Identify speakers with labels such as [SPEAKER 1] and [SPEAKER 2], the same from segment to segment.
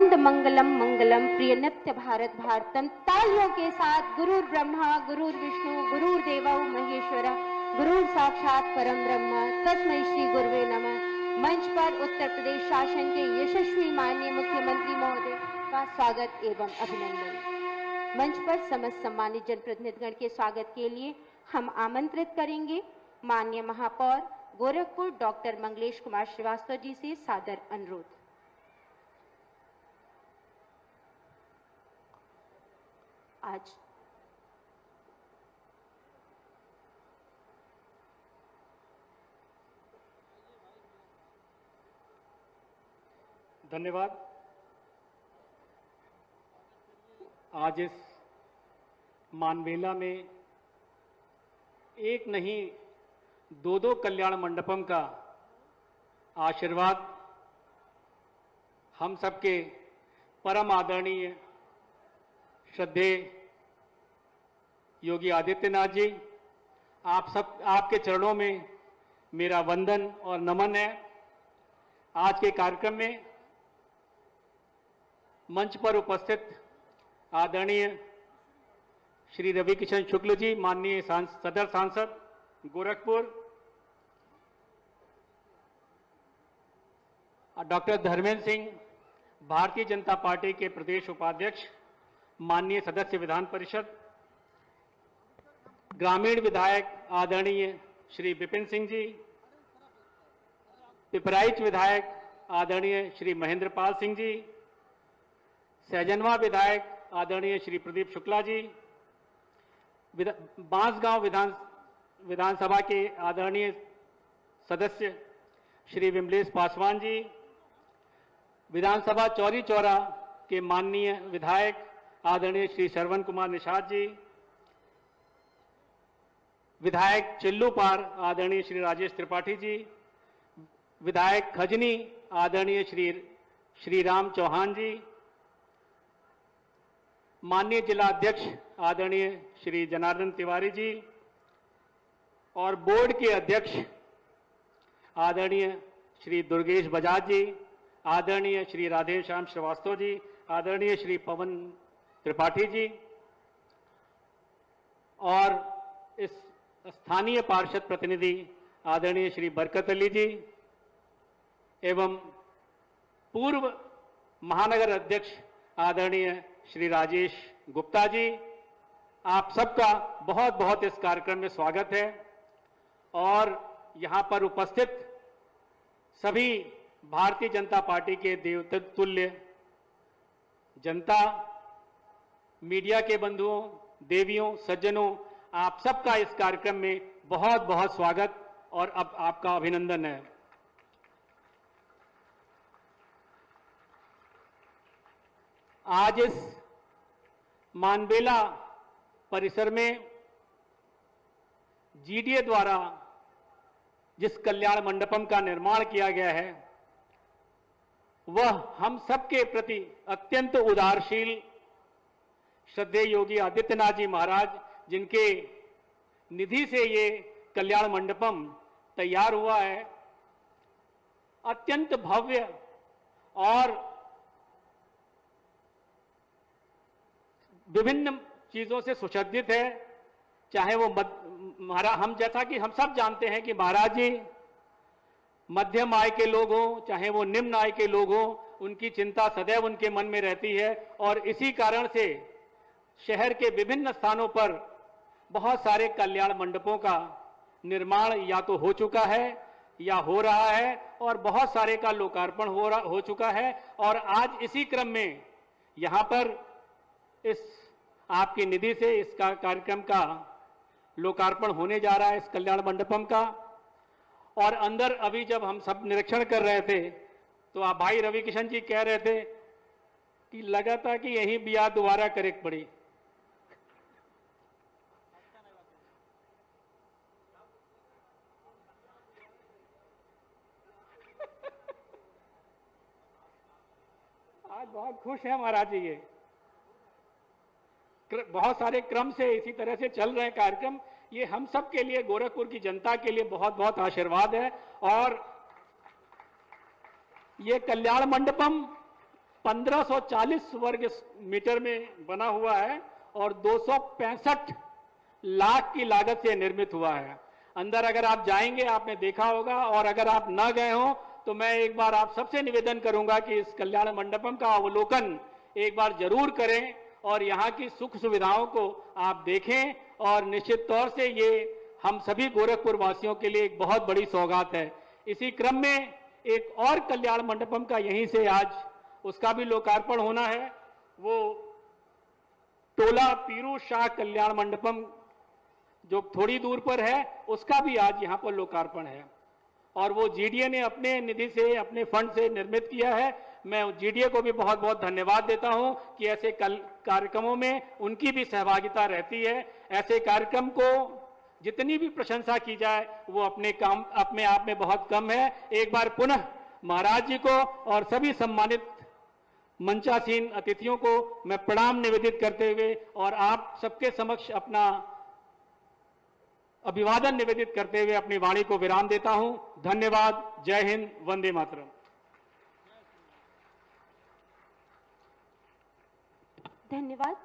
[SPEAKER 1] आनंद मंगलम मंगलम प्रिय नित्य भारत भारतम। तालियों के साथ गुरुर ब्रह्मा गुरुर विष्णु गुरुर देवो महेश्वरा गुरुर साक्षात परम ब्रह्म तस्मै श्री गुरुवे नमः। मंच पर उत्तर प्रदेश शासन के यशस्वी माननीय मुख्यमंत्री महोदय का स्वागत एवं अभिनंदन। मंच पर समस्त सम्मानित जनप्रतिनिधिगण के स्वागत के लिए हम आमंत्रित करेंगे माननीय महापौर गोरखपुर डॉक्टर मंगलेश कुमार श्रीवास्तव जी से सादर अनुरोध। आज
[SPEAKER 2] धन्यवाद। आज इस मानवेला में एक नहीं दो कल्याण मंडपम का आशीर्वाद हम सबके परम आदरणीय श्रद्धेय योगी आदित्यनाथ जी, आपके चरणों में मेरा वंदन और नमन है। आज के कार्यक्रम में मंच पर उपस्थित आदरणीय श्री रवि किशन शुक्ल जी, माननीय सदर सांसद गोरखपुर, डॉक्टर धर्मेंद्र सिंह, भारतीय जनता पार्टी के प्रदेश उपाध्यक्ष, माननीय सदस्य विधान परिषद, ग्रामीण विधायक आदरणीय श्री विपिन सिंह जी, पिपराइच विधायक आदरणीय श्री महेंद्रपाल सिंह जी, सहजनवा विधायक आदरणीय श्री प्रदीप शुक्ला जी, बांसगांव विधानसभा के आदरणीय सदस्य श्री विमलेश पासवान जी, विधानसभा चौरी चौरा के माननीय विधायक आदरणीय श्री श्रवण कुमार निषाद जी, विधायक चिल्लूपार आदरणीय श्री राजेश त्रिपाठी जी, विधायक खजनी आदरणीय श्री राम चौहान जी, माननीय जिला अध्यक्ष आदरणीय श्री जनार्दन तिवारी जी और बोर्ड के अध्यक्ष आदरणीय श्री दुर्गेश बजाज जी, आदरणीय श्री राधेश्याम श्रीवास्तव जी, आदरणीय श्री पवन त्रिपाठी जी और इस स्थानीय पार्षद प्रतिनिधि आदरणीय श्री बरकत अली जी एवं पूर्व महानगर अध्यक्ष आदरणीय श्री राजेश गुप्ता जी, आप सबका बहुत बहुत इस कार्यक्रम में स्वागत है। और यहां पर उपस्थित सभी भारतीय जनता पार्टी के देवतुल्य जनता, मीडिया के बंधुओं, देवियों, सज्जनों, आप सबका इस कार्यक्रम में बहुत बहुत स्वागत और अब आपका अभिनंदन है। आज इस मानवेला परिसर में जीडीए द्वारा जिस कल्याण मंडपम का निर्माण किया गया है वह हम सबके प्रति अत्यंत उदारशील श्रद्धेय योगी आदित्यनाथ जी महाराज, जिनके निधि से ये कल्याण मंडपम तैयार हुआ है, अत्यंत भव्य और विभिन्न चीजों से सुसज्जित है। चाहे वो हम जैसा कि हम सब जानते हैं कि महाराज जी मध्यम आय के लोग हों, चाहे वो निम्न आय के लोग हों, उनकी चिंता सदैव उनके मन में रहती है और इसी कारण से शहर के विभिन्न स्थानों पर बहुत सारे कल्याण मंडपों का निर्माण या तो हो चुका है या हो रहा है और बहुत सारे का लोकार्पण हो चुका है। और आज इसी क्रम में यहां पर इस आपकी निधि से इसका कार्यक्रम का लोकार्पण होने जा रहा है, इस कल्याण मंडपम का। और अंदर अभी जब हम सब निरीक्षण कर रहे थे तो आप भाई रवि किशन जी कह रहे थे कि लगा था कि यही बिया दोबारा करे पड़ी। आज बहुत खुश है महाराज जी, ये बहुत सारे क्रम से इसी तरह से चल रहे कार्यक्रम, ये हम सब के लिए, गोरखपुर की जनता के लिए बहुत बहुत आशीर्वाद है। और ये कल्याण मंडपम 1540 वर्ग मीटर में बना हुआ है और 265 लाख की लागत से निर्मित हुआ है। अंदर अगर आप जाएंगे आपने देखा होगा, और अगर आप न गए हो तो मैं एक बार आप सबसे निवेदन करूंगा कि इस कल्याण मंडपम का अवलोकन एक बार जरूर करें और यहाँ की सुख सुविधाओं को आप देखें। और निश्चित तौर से ये हम सभी गोरखपुर वासियों के लिए एक बहुत बड़ी सौगात है। इसी क्रम में एक और कल्याण मंडपम का यहीं से आज उसका भी लोकार्पण होना है। वो टोला पीरू शाह कल्याण मंडपम जो थोड़ी दूर पर है, उसका भी आज यहाँ पर लोकार्पण है और वो जीडीए ने अपने निधि से, अपने फंड से निर्मित किया है। मैं जीडीए को भी बहुत बहुत धन्यवाद देता हूं कि ऐसे कार्यक्रमों में उनकी भी सहभागिता रहती है। ऐसे कार्यक्रम को जितनी भी प्रशंसा की जाए वो अपने आप में बहुत कम है। एक बार पुनः महाराज जी को और सभी सम्मानित मंचासीन अतिथियों को मैं प्रणाम निवेदित करते हुए और आप सबके समक्ष अपना अभिवादन निवेदित करते हुए अपनी वाणी को विराम देता हूं। धन्यवाद। जय हिंद। वंदे मातरम।
[SPEAKER 1] धन्यवाद।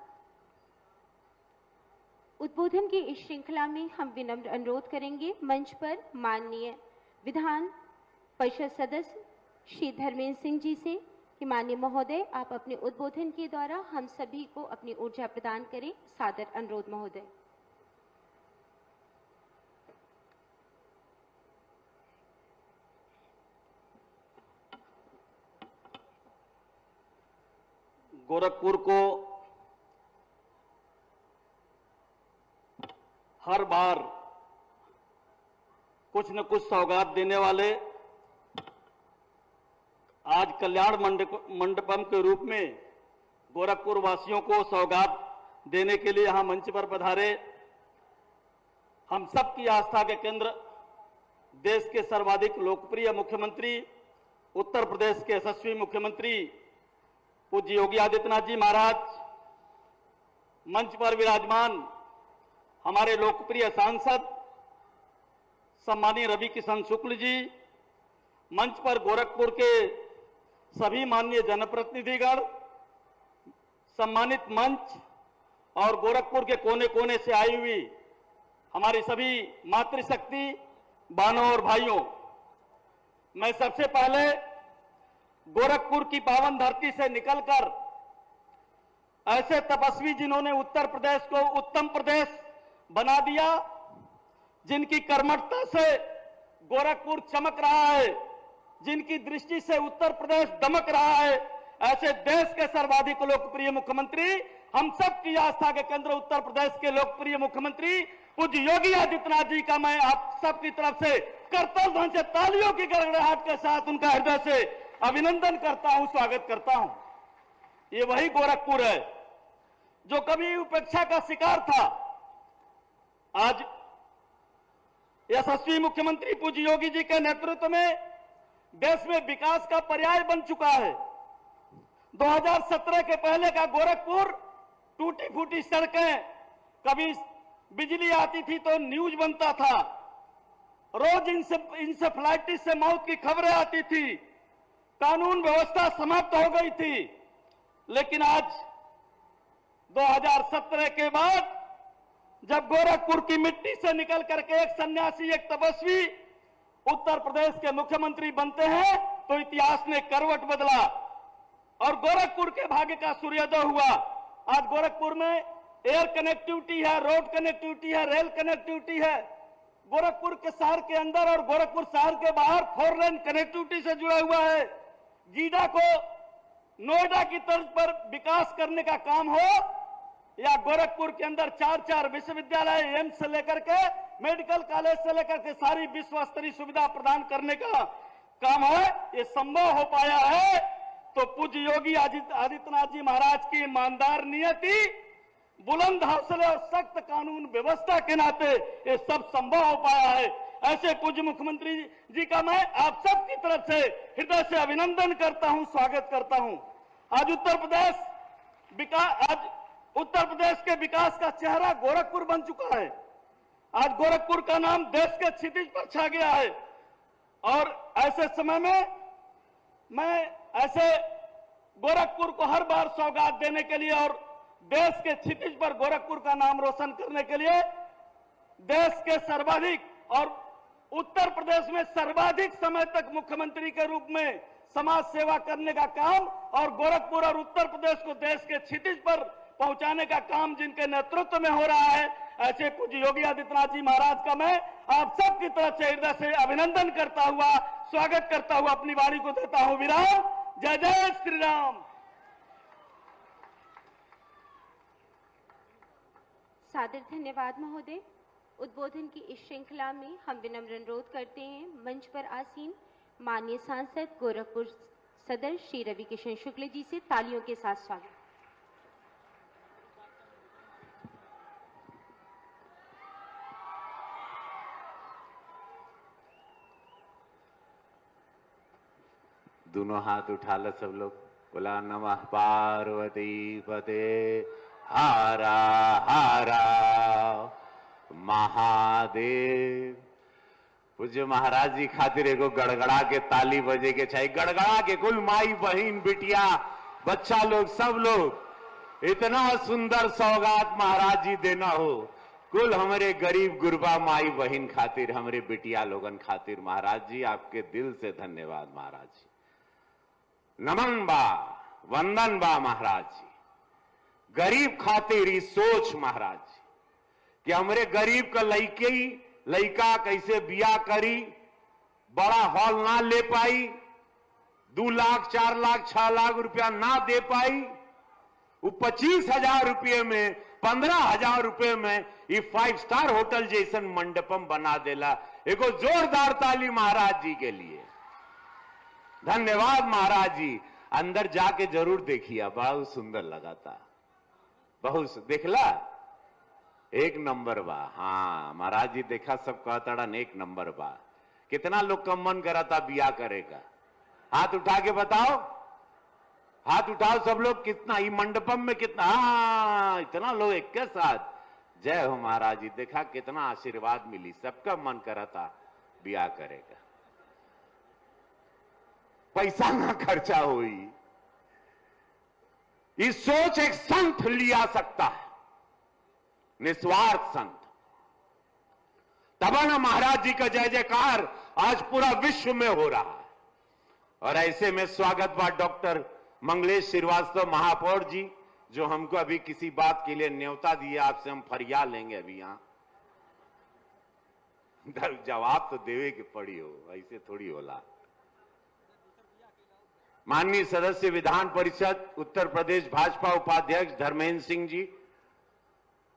[SPEAKER 1] उद्बोधन की इस श्रृंखला में हम विनम्र अनुरोध करेंगे मंच पर माननीय विधान परिषद सदस्य श्री धर्मेंद्र सिंह जी से कि माननीय महोदय आप अपने उद्बोधन के द्वारा हम सभी को अपनी ऊर्जा प्रदान करें। सादर अनुरोध महोदय।
[SPEAKER 3] गोरखपुर को हर बार कुछ न कुछ सौगात देने वाले आज कल्याण मंडपम के रूप में गोरखपुर वासियों को सौगात देने के लिए यहां मंच पर पधारे हम सब की आस्था के केंद्र, देश के सर्वाधिक लोकप्रिय मुख्यमंत्री, उत्तर प्रदेश के यशस्वी मुख्यमंत्री पूज्य योगी आदित्यनाथ जी महाराज, मंच पर विराजमान हमारे लोकप्रिय सांसद सम्मानीय रवि किशन शुक्ल जी, मंच पर गोरखपुर के सभी माननीय जनप्रतिनिधिगण, सम्मानित मंच और गोरखपुर के कोने कोने से आई हुई हमारी सभी मातृशक्ति बहनों और भाइयों, मैं सबसे पहले गोरखपुर की पावन धरती से निकलकर ऐसे तपस्वी जिन्होंने उत्तर प्रदेश को उत्तम प्रदेश बना दिया, जिनकी कर्मठता से गोरखपुर चमक रहा है, जिनकी दृष्टि से उत्तर प्रदेश दमक रहा है, ऐसे देश के सर्वाधिक लोकप्रिय मुख्यमंत्री, हम सब की आस्था के केंद्र उत्तर प्रदेश के लोकप्रिय मुख्यमंत्री पूज्य योगी आदित्यनाथ जी का मैं आप सबकी तरफ से करतल ध्वनि से तालियों की गड़गड़ाहट के साथ उनका हृदय से अभिनंदन करता हूं, स्वागत करता हूं। ये वही गोरखपुर है जो कभी उपेक्षा का शिकार था, आज यशस्वी मुख्यमंत्री पूज्य योगी जी के नेतृत्व में देश में विकास का पर्याय बन चुका है। 2017 के पहले का गोरखपुर टूटी फूटी सड़कें, कभी बिजली आती थी तो न्यूज बनता था, रोज इंसेफ्लाइटिस से मौत की खबरें आती थी, कानून व्यवस्था समाप्त हो गई थी। लेकिन आज 2017 के बाद जब गोरखपुर की मिट्टी से निकल करके एक सन्यासी, एक तपस्वी उत्तर प्रदेश के मुख्यमंत्री बनते हैं तो इतिहास ने करवट बदला और गोरखपुर के भाग्य का सूर्योदय हुआ। आज गोरखपुर में एयर कनेक्टिविटी है, रोड कनेक्टिविटी है, रेल कनेक्टिविटी है। गोरखपुर के शहर के अंदर और गोरखपुर शहर के बाहर 4 लेन कनेक्टिविटी से जुड़ा हुआ है। गीडा को नोएडा की तर्ज पर विकास करने का काम हो या गोरखपुर के अंदर 4 विश्वविद्यालय, एम्स से लेकर के मेडिकल कॉलेज से लेकर के सारी विश्व स्तरीय सुविधा प्रदान करने का काम है, ये संभव हो पाया है तो पूज्य योगी आदित्यनाथ जी महाराज की ईमानदार नियति, बुलंद हौसले और सख्त कानून व्यवस्था के नाते ये सब संभव हो पाया है। ऐसे पूज्य मुख्यमंत्री जी का मैं आप सब की तरफ से हृदय से अभिनंदन करता हूं, स्वागत करता हूं। आज उत्तर प्रदेश के विकास का चेहरा गोरखपुर बन चुका है। आज गोरखपुर का नाम देश के क्षितिज पर छा गया है और ऐसे समय में मैं ऐसे गोरखपुर को हर बार सौगात देने के लिए और देश के क्षितिज पर गोरखपुर का नाम रोशन करने के लिए देश के सर्वाधिक और उत्तर प्रदेश में सर्वाधिक समय तक मुख्यमंत्री के रूप में समाज सेवा करने का काम और गोरखपुर और उत्तर प्रदेश को देश के क्षितिज पर पहुंचाने का काम जिनके नेतृत्व में हो रहा है, ऐसे पूज्य योगी आदित्यनाथ जी महाराज का मैं आप सबकी तरफ से हृदय से अभिनंदन करता हुआ, स्वागत करता हुआ अपनी वाणी को देता हूं विराम। जय जय श्री राम।
[SPEAKER 1] सादर धन्यवाद महोदय। उद्बोधन की इस श्रृंखला में हम विनम्र अनुरोध करते हैं मंच पर आसीन माननीय सांसद गोरखपुर सदर श्री रवि किशन शुक्ल जी से तालियों के साथ स्वागत।
[SPEAKER 4] दोनों हाथ उठा लो सब लोग, बोला नमः पार्वती पते हारा हारा महादेव। पूज्य महाराज जी खातिर एगो गड़गड़ा के ताली बजे के चाहिए, गड़गड़ा के कुल माई बहन बिटिया बच्चा लोग सब लोग इतना सुंदर सौगात महाराज जी देना हो, कुल हमारे गरीब गुरबा माई बहन खातिर, हमारे बिटिया लोगन खातिर महाराज जी आपके दिल से धन्यवाद महाराज जी। नमन बा वंदन बा महाराज जी। गरीब खातिर ही सोच महाराज जी कि हमरे गरीब का लइका कैसे बिया करी, बड़ा हॉल ना ले पाई, 2 लाख 4 लाख 6 लाख रुपया ना दे पाई, वो 25,000 रुपये में 15,000 रुपये में ये 5 स्टार होटल जैसन मंडपम बना देला। एगो जोरदार ताली महाराज जी के लिए। धन्यवाद महाराज जी। अंदर जाके जरूर देखिए, बहुत सुंदर लगा था, बहुत देखला, एक नंबर बा। हाँ महाराज जी देखा, सब कहता एक नंबर बा। कितना लोग का मन करा था बिया करेगा, हाथ उठा के बताओ, हाथ उठाओ सब लोग। कितना ही मंडपम में कितना, हाँ इतना लोग एक के साथ। जय हो महाराज जी। देखा कितना आशीर्वाद मिली, सबका मन करा था बिया करेगा, पैसा ना खर्चा हुई। इस सोच एक संत लिया सकता है, निस्वार्थ संत। तब ना महाराज जी का जय जयकार आज पूरा विश्व में हो रहा है। और ऐसे में स्वागत बा डॉक्टर मंगलेश श्रीवास्तव महापौर जी, जो हमको अभी किसी बात के लिए न्योता दिए, आपसे हम फरियाद लेंगे अभी। यहां जवाब तो देवे के पड़ी हो, ऐसे थोड़ी होला। माननीय सदस्य विधान परिषद उत्तर प्रदेश भाजपा उपाध्यक्ष धर्मेंद्र सिंह जी,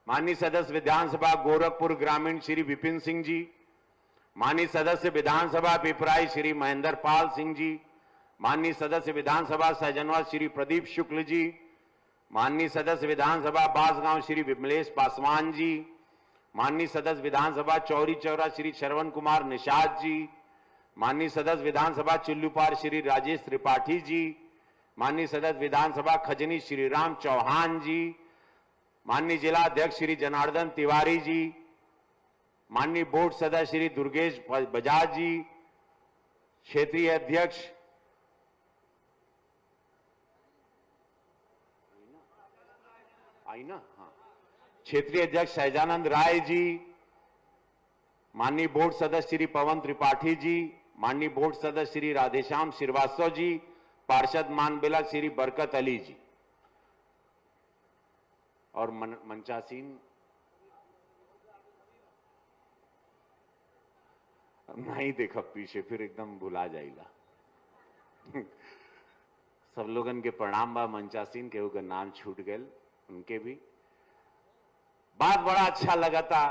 [SPEAKER 4] माननीय सदस्य विधानसभा गोरखपुर ग्रामीण श्री विपिन सिंह जी, माननीय सदस्य विधानसभा पिपराई श्री महेंद्र पाल सिंह जी, माननीय सदस्य विधानसभा सहजनवा श्री प्रदीप शुक्ल जी, माननीय सदस्य विधानसभा बांसगांव श्री विमलेश पासवान जी, माननीय सदस्य विधानसभा चौरी चौरा श्री श्रवण कुमार निषाद जी, माननीय सदस्य विधानसभा चिल्लूपार श्री राजेश त्रिपाठी जी, माननीय सदस्य विधानसभा खजनी श्री राम चौहान जी, माननीय जिला अध्यक्ष श्री जनार्दन तिवारी जी, माननीय बोर्ड सदस्य श्री दुर्गेश बजाज जी, क्षेत्रीय अध्यक्ष क्षेत्रीय अध्यक्ष सहजानंद राय जी, माननीय बोर्ड सदस्य श्री पवन त्रिपाठी जी, माननीय बोर्ड सदस्य श्री राधेश्याम श्रीवास्तव जी, पार्षद मानबेला श्री बरकत अली जी, और मंचासीन नहीं देखा पीछे, फिर एकदम भुला जाएगा। सब लोगन के प्रणाम बा। मंचासीन के उनका नाम छूट गए, उनके भी बात बड़ा अच्छा लगा था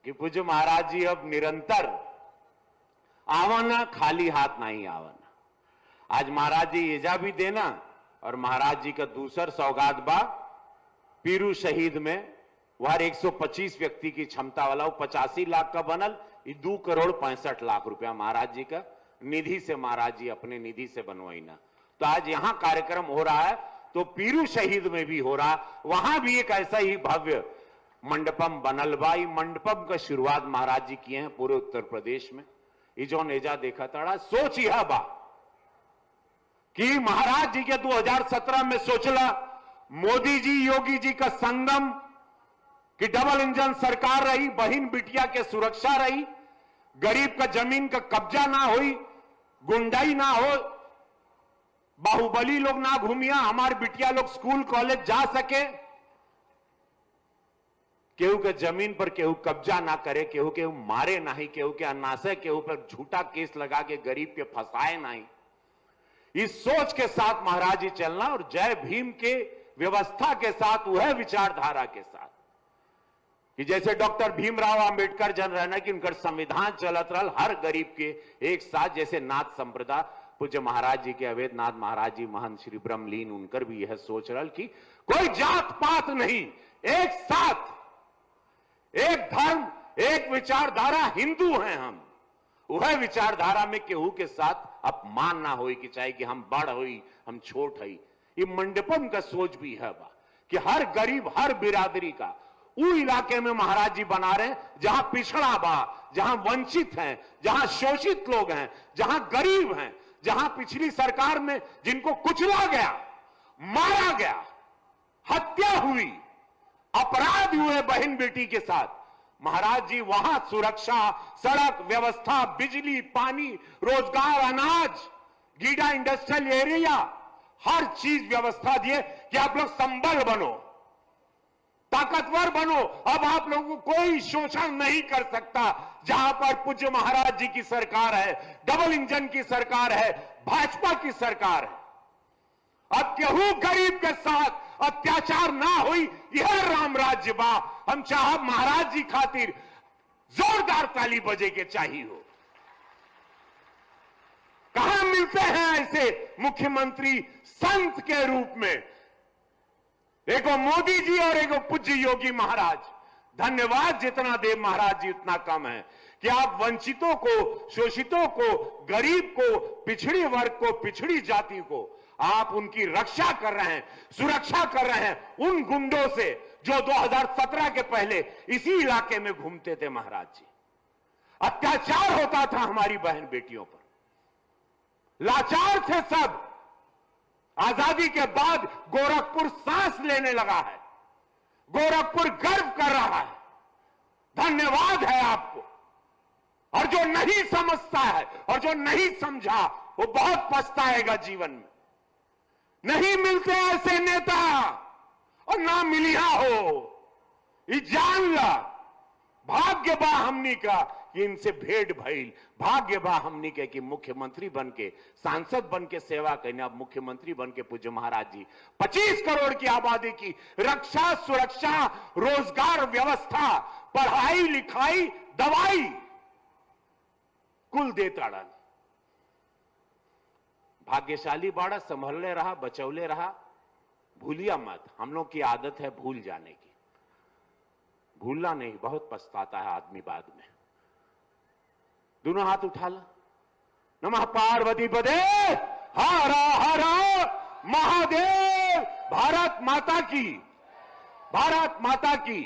[SPEAKER 4] कि पूज्य महाराज जी अब निरंतर आवना, खाली हाथ नहीं आवना। आज महाराज जी एजा भी देना, और महाराज जी का दूसर सौगात बा पीरू शहीद में, वह 125 व्यक्ति की क्षमता वाला, वो 85 लाख का बनल, 2 करोड़ 65 लाख रुपया महाराज जी का निधि से, महाराज जी अपने निधि से बनवाईना। तो आज यहां कार्यक्रम हो रहा है, तो पीरू शहीद में भी हो रहा, वहां भी एक ऐसा ही भव्य मंडपम बनल बा। मंडपम का शुरुआत महाराज जी किए हैं पूरे उत्तर प्रदेश में। ये जो नेजा देखा तड़ा सोच यह बा कि महाराज जी के 2017 में सोचला मोदी जी योगी जी का संगम कि डबल इंजन सरकार रही, बहन बिटिया के सुरक्षा रही, गरीब का जमीन का कब्जा ना हुई, गुंडाई ना हो, बाहुबली लोग ना घूमिया, हमारे बिटिया लोग स्कूल कॉलेज जा सके, केहू के जमीन पर केहू कब्जा ना करे, केहू केहू मारे नहीं, केहू के अनासे केहू पर झूठा केस लगा के गरीब के फंसाए नहीं। इस सोच के साथ महाराज जी चलना और जय भीम के व्यवस्था के साथ, वह विचारधारा के साथ कि जैसे डॉक्टर भीमराव अंबेडकर जन रहना कि उनका संविधान चलत रहल हर गरीब के एक साथ, जैसे नाथ संप्रदाय पूज्य महाराज जी के अवैध नाथ महाराज जी महंत श्री ब्रह्मलीन उनकर भी यह सोच रहल कि कोई जात पात नहीं, एक साथ, एक धर्म, एक विचारधारा, हिंदू हैं हम। वह विचारधारा में केहू के साथ अपमान ना होई कि चाहे कि हम बड़ होई हम छोट हई। ये मंडपम का सोच भी है बा कि हर गरीब, हर बिरादरी का वो इलाके में महाराज जी बना रहे जहां पिछड़ा बा, जहां वंचित हैं, जहां शोषित लोग हैं, जहां गरीब हैं, जहां पिछली सरकार में जिनको कुचला गया, मारा गया, हत्या हुई, अपराध हुए बहन बेटी के साथ, महाराज जी वहां सुरक्षा, सड़क व्यवस्था, बिजली, पानी, रोजगार, अनाज, गीडा इंडस्ट्रियल एरिया, हर चीज व्यवस्था दिए कि आप लोग संबल बनो, ताकतवर बनो। अब आप लोगों को कोई शोषण नहीं कर सकता। जहां पर पूज्य महाराज जी की सरकार है, डबल इंजन की सरकार है, भाजपा की सरकार है। अब केहू गरीब के साथ अत्याचार ना हुई, यह राम राज्य बा। हम चाह महाराज जी खातिर जोरदार ताली बजे के चाहिए हो। कहां मिलते हैं ऐसे मुख्यमंत्री संत के रूप में? एगो मोदी जी और एगो पूज्य योगी महाराज। धन्यवाद जितना देव महाराज जी उतना कम है कि आप वंचितों को, शोषितों को, गरीब को, पिछड़ी वर्ग को, पिछड़ी जाति को आप उनकी रक्षा कर रहे हैं, सुरक्षा कर रहे हैं उन गुंडों से जो 2017 के पहले इसी इलाके में घूमते थे। महाराज जी, अत्याचार होता था हमारी बहन बेटियों पर, लाचार थे सब। आजादी के बाद गोरखपुर सांस लेने लगा है, गोरखपुर गर्व कर रहा है। धन्यवाद है आपको। और जो नहीं समझता है और जो नहीं समझा वो बहुत पछताएगा जीवन में। नहीं मिलते ऐसे नेता और ना मिलिया हो, ये जान ला। भाग्य बा हमनी का कि इनसे भेंट भइल, भाग्य बा हमनी के कि मुख्यमंत्री बन के, सांसद बन के सेवा करने। अब मुख्यमंत्री बन के पूज्य महाराज जी 25 करोड़ की आबादी की रक्षा, सुरक्षा, रोजगार व्यवस्था, पढ़ाई लिखाई, दवाई कुल देता रहा। भाग्यशाली बाड़ा, संभलने रहा, बचौले रहा। भूलिया मत, हम लोग की आदत है भूल जाने की। भूलना नहीं, बहुत पछताता है आदमी बाद में। दोनों हाथ उठा ला। नमः पार्वती पदे हर हर महादेव। भारत माता की, भारत माता की।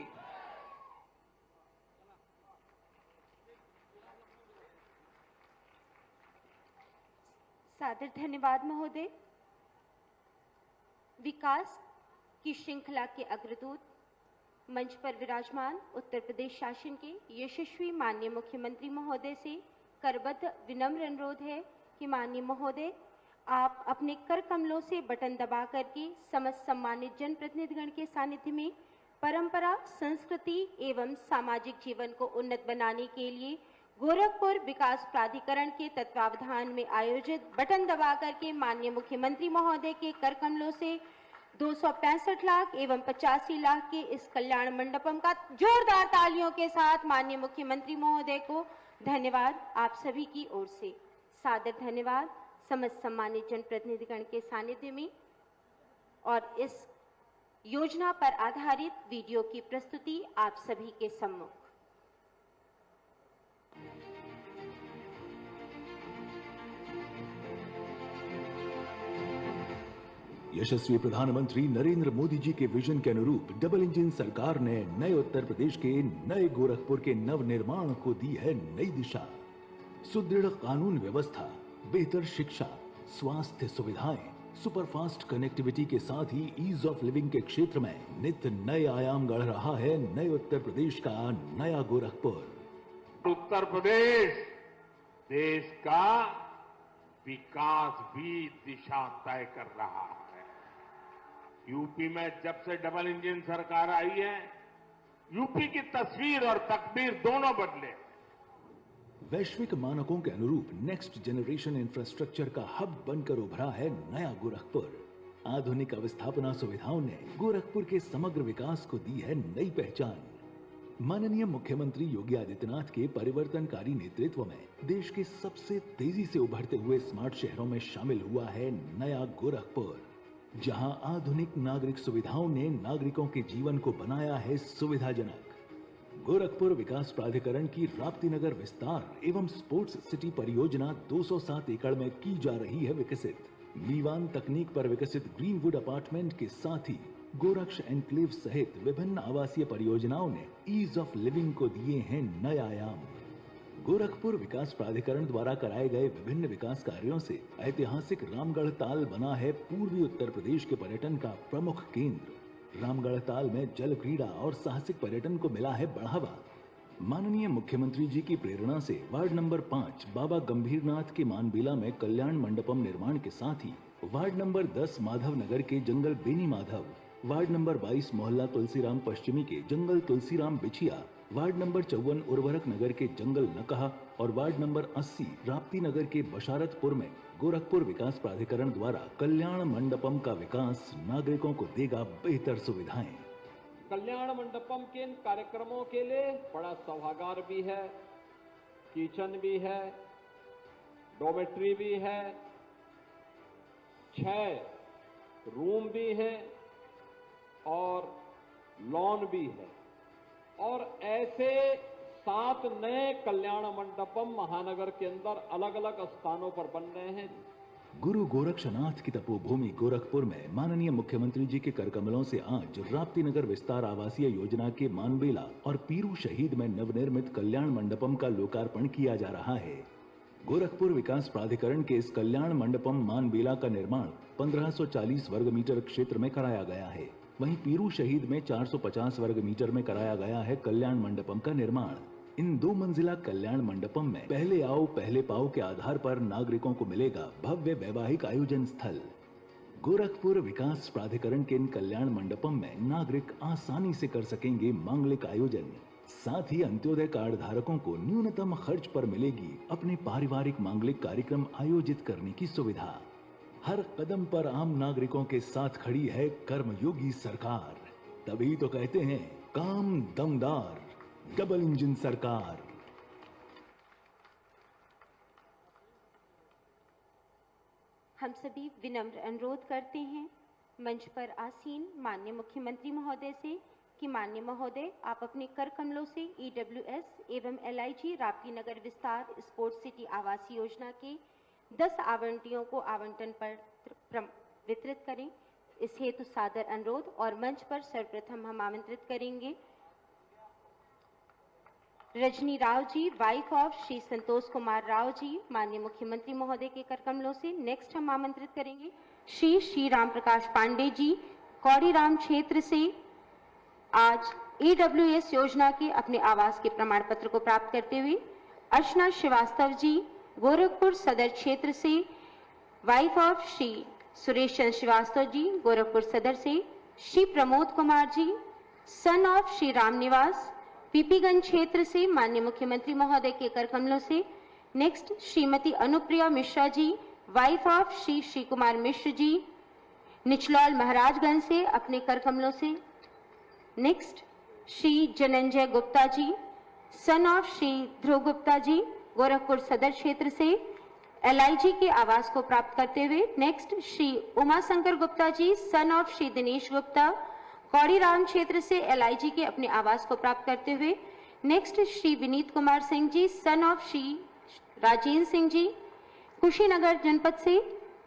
[SPEAKER 1] सादर धन्यवाद महोदय। विकास की श्रृंखला के अग्रदूत, मंच पर विराजमान उत्तर प्रदेश शासन के यशस्वी माननीय मुख्यमंत्री महोदय से करबद्ध विनम्र अनुरोध है कि माननीय महोदय आप अपने कर कमलों से बटन दबा करके समस्त सम्मानित जनप्रतिनिधिगण के सानिध्य में परंपरा, संस्कृति एवं सामाजिक जीवन को उन्नत बनाने के लिए गोरखपुर विकास प्राधिकरण के तत्वावधान में आयोजित बटन दबा करके माननीय मुख्यमंत्री महोदय के कर कमलों से 265 लाख एवं 85 लाख के इस कल्याण मंडपम का जोरदार तालियों के साथ माननीय मुख्यमंत्री महोदय को धन्यवाद आप सभी की ओर से। सादर धन्यवाद समस्त सम्मानित जनप्रतिनिधिगण के सानिध्य में। और इस योजना पर आधारित वीडियो की प्रस्तुति आप सभी के सम्मुख।
[SPEAKER 5] यशस्वी प्रधानमंत्री नरेंद्र मोदी जी के विजन के अनुरूप डबल इंजन सरकार ने नए उत्तर प्रदेश के नए गोरखपुर के नव निर्माण को दी है नई दिशा। सुदृढ़ कानून व्यवस्था, बेहतर शिक्षा, स्वास्थ्य सुविधाएं, सुपरफास्ट कनेक्टिविटी के साथ ही ईज ऑफ लिविंग के क्षेत्र में नित्य नए आयाम गढ़ रहा है नए उत्तर प्रदेश का नया गोरखपुर।
[SPEAKER 4] उत्तर प्रदेश देश का विकास भी दिशा तय कर रहा है। यूपी में जब से डबल इंजन सरकार आई है, यूपी की तस्वीर और तकदीर दोनों बदले।
[SPEAKER 5] वैश्विक मानकों के अनुरूप नेक्स्ट जनरेशन इंफ्रास्ट्रक्चर का हब बनकर उभरा है नया गोरखपुर। आधुनिक अवस्थापना सुविधाओं ने गोरखपुर के समग्र विकास को दी है नई पहचान। माननीय मुख्यमंत्री योगी आदित्यनाथ के परिवर्तनकारी नेतृत्व में देश के सबसे तेजी से उभरते हुए स्मार्ट शहरों में शामिल हुआ है नया गोरखपुर, जहां आधुनिक नागरिक सुविधाओं ने नागरिकों के जीवन को बनाया है सुविधाजनक। गोरखपुर विकास प्राधिकरण की राप्ती नगर विस्तार एवं स्पोर्ट्स सिटी परियोजना 207 एकड़ में की जा रही है विकसित। लीवान तकनीक पर विकसित ग्रीनवुड अपार्टमेंट के साथ ही गोरक्ष एनक्लेव सहित विभिन्न आवासीय परियोजनाओं ने ईज ऑफ लिविंग को दिए हैं नए आयाम। गोरखपुर विकास प्राधिकरण द्वारा कराए गए विभिन्न विकास कार्यों से ऐतिहासिक रामगढ़ ताल बना है पूर्वी उत्तर प्रदेश के पर्यटन का प्रमुख केंद्र। रामगढ़ ताल में जल क्रीड़ा और साहसिक पर्यटन को मिला है बढ़ावा। माननीय मुख्यमंत्री जी की प्रेरणा से वार्ड नंबर 5 बाबा गंभीरनाथ के मानबेला में कल्याण मंडपम निर्माण के साथ ही वार्ड नंबर 10 माधव नगर के जंगल बेनी माधव, वार्ड नंबर 22 मोहल्ला तुलसीराम पश्चिमी के जंगल तुलसीराम बिछिया, वार्ड नंबर 54 उर्वरक नगर के जंगल नकहा और वार्ड नंबर 80 राप्ती नगर के बशारतपुर में गोरखपुर विकास प्राधिकरण द्वारा कल्याण मंडपम का विकास नागरिकों को देगा बेहतर सुविधाएं।
[SPEAKER 6] कल्याण मंडपम के इन कार्यक्रमों के लिए बड़ा सभागार भी है, किचन भी है, डॉर्मेट्री भी है, 6 रूम भी है और लॉन भी है और ऐसे 7 नए कल्याण मंडपम महानगर के अंदर अलग अलग स्थानों पर बन रहे हैं।
[SPEAKER 5] गुरु गोरक्षनाथ की तपोभूमि गोरखपुर में माननीय मुख्यमंत्री जी के करकमलों से आज राप्ती नगर विस्तार आवासीय योजना के मानबेला और पीरू शहीद में नवनिर्मित कल्याण मंडपम का लोकार्पण किया जा रहा है। गोरखपुर विकास प्राधिकरण के इस कल्याण मंडपम मानबेला का निर्माण 1540 वर्ग मीटर क्षेत्र में कराया गया है। वहीं पीरू शहीद में 450 वर्ग मीटर में कराया गया है कल्याण मंडपम का निर्माण। इन 2 मंजिला कल्याण मंडपम में पहले आओ पहले पाओ के आधार पर नागरिकों को मिलेगा भव्य वैवाहिक आयोजन स्थल। गोरखपुर विकास प्राधिकरण के इन कल्याण मंडपम में नागरिक आसानी से कर सकेंगे मांगलिक आयोजन। साथ ही अंत्योदय कार्ड धारकों को न्यूनतम खर्च पर मिलेगी अपने पारिवारिक मांगलिक कार्यक्रम आयोजित करने की सुविधा। हर कदम पर आम नागरिकों के साथ खड़ी है कर्मयोगी सरकार, तभी तो कहते हैं काम दमदार डबल इंजन सरकार।
[SPEAKER 1] हम सभी विनम्र अनुरोध करते हैं मंच पर आसीन माननीय मुख्यमंत्री महोदय से कि माननीय महोदय आप अपने कर कमलों से EWS एवं LIG राप्ती नगर विस्तार स्पोर्ट्स सिटी आवास योजना के 10 आवंटियों को आवंटन पर वितरित करें। इस हेतु सादर अनुरोध और मंच पर सर्वप्रथम हम आमंत्रित करेंगे रजनी राव जी, वाइफ ऑफ श्री संतोष कुमार राव जी, माननीय मुख्यमंत्री महोदय के कर कमलों से। नेक्स्ट हम आमंत्रित करेंगे श्री राम प्रकाश पांडे जी, कौड़ीराम क्षेत्र से आज EWS योजना के अपने आवास के प्रमाण पत्र को प्राप्त करते हुए। अर्चना श्रीवास्तव जी, गोरखपुर सदर क्षेत्र से, वाइफ ऑफ श्री सुरेश चंद्र श्रीवास्तव जी, गोरखपुर सदर से। श्री प्रमोद कुमार जी, सन ऑफ श्री रामनिवास, पीपीगंज क्षेत्र से, माननीय मुख्यमंत्री महोदय के कर कमलों से। Next Shrimati Anupriya Mishra ji, wife of Shri Kumar Mishra ji, Nichlaul Maharajganj से, अपने कर कमलों से। Next Shri Jananjay Gupta ji, son of Shri Dhruv Gupta ji, Gorakhpur Sadar क्षेत्र से, LIG के आवास को प्राप्त करते हुए। Next Shri Umashankar Gupta ji, son of Shri Dinesh Gupta, Kauriram क्षेत्र से, LIG के अपने आवास को प्राप्त करते हुए। Next Shri Vineet Kumar Singh ji, son of Shri Rajendra Singh ji, Kushinagar जनपद से।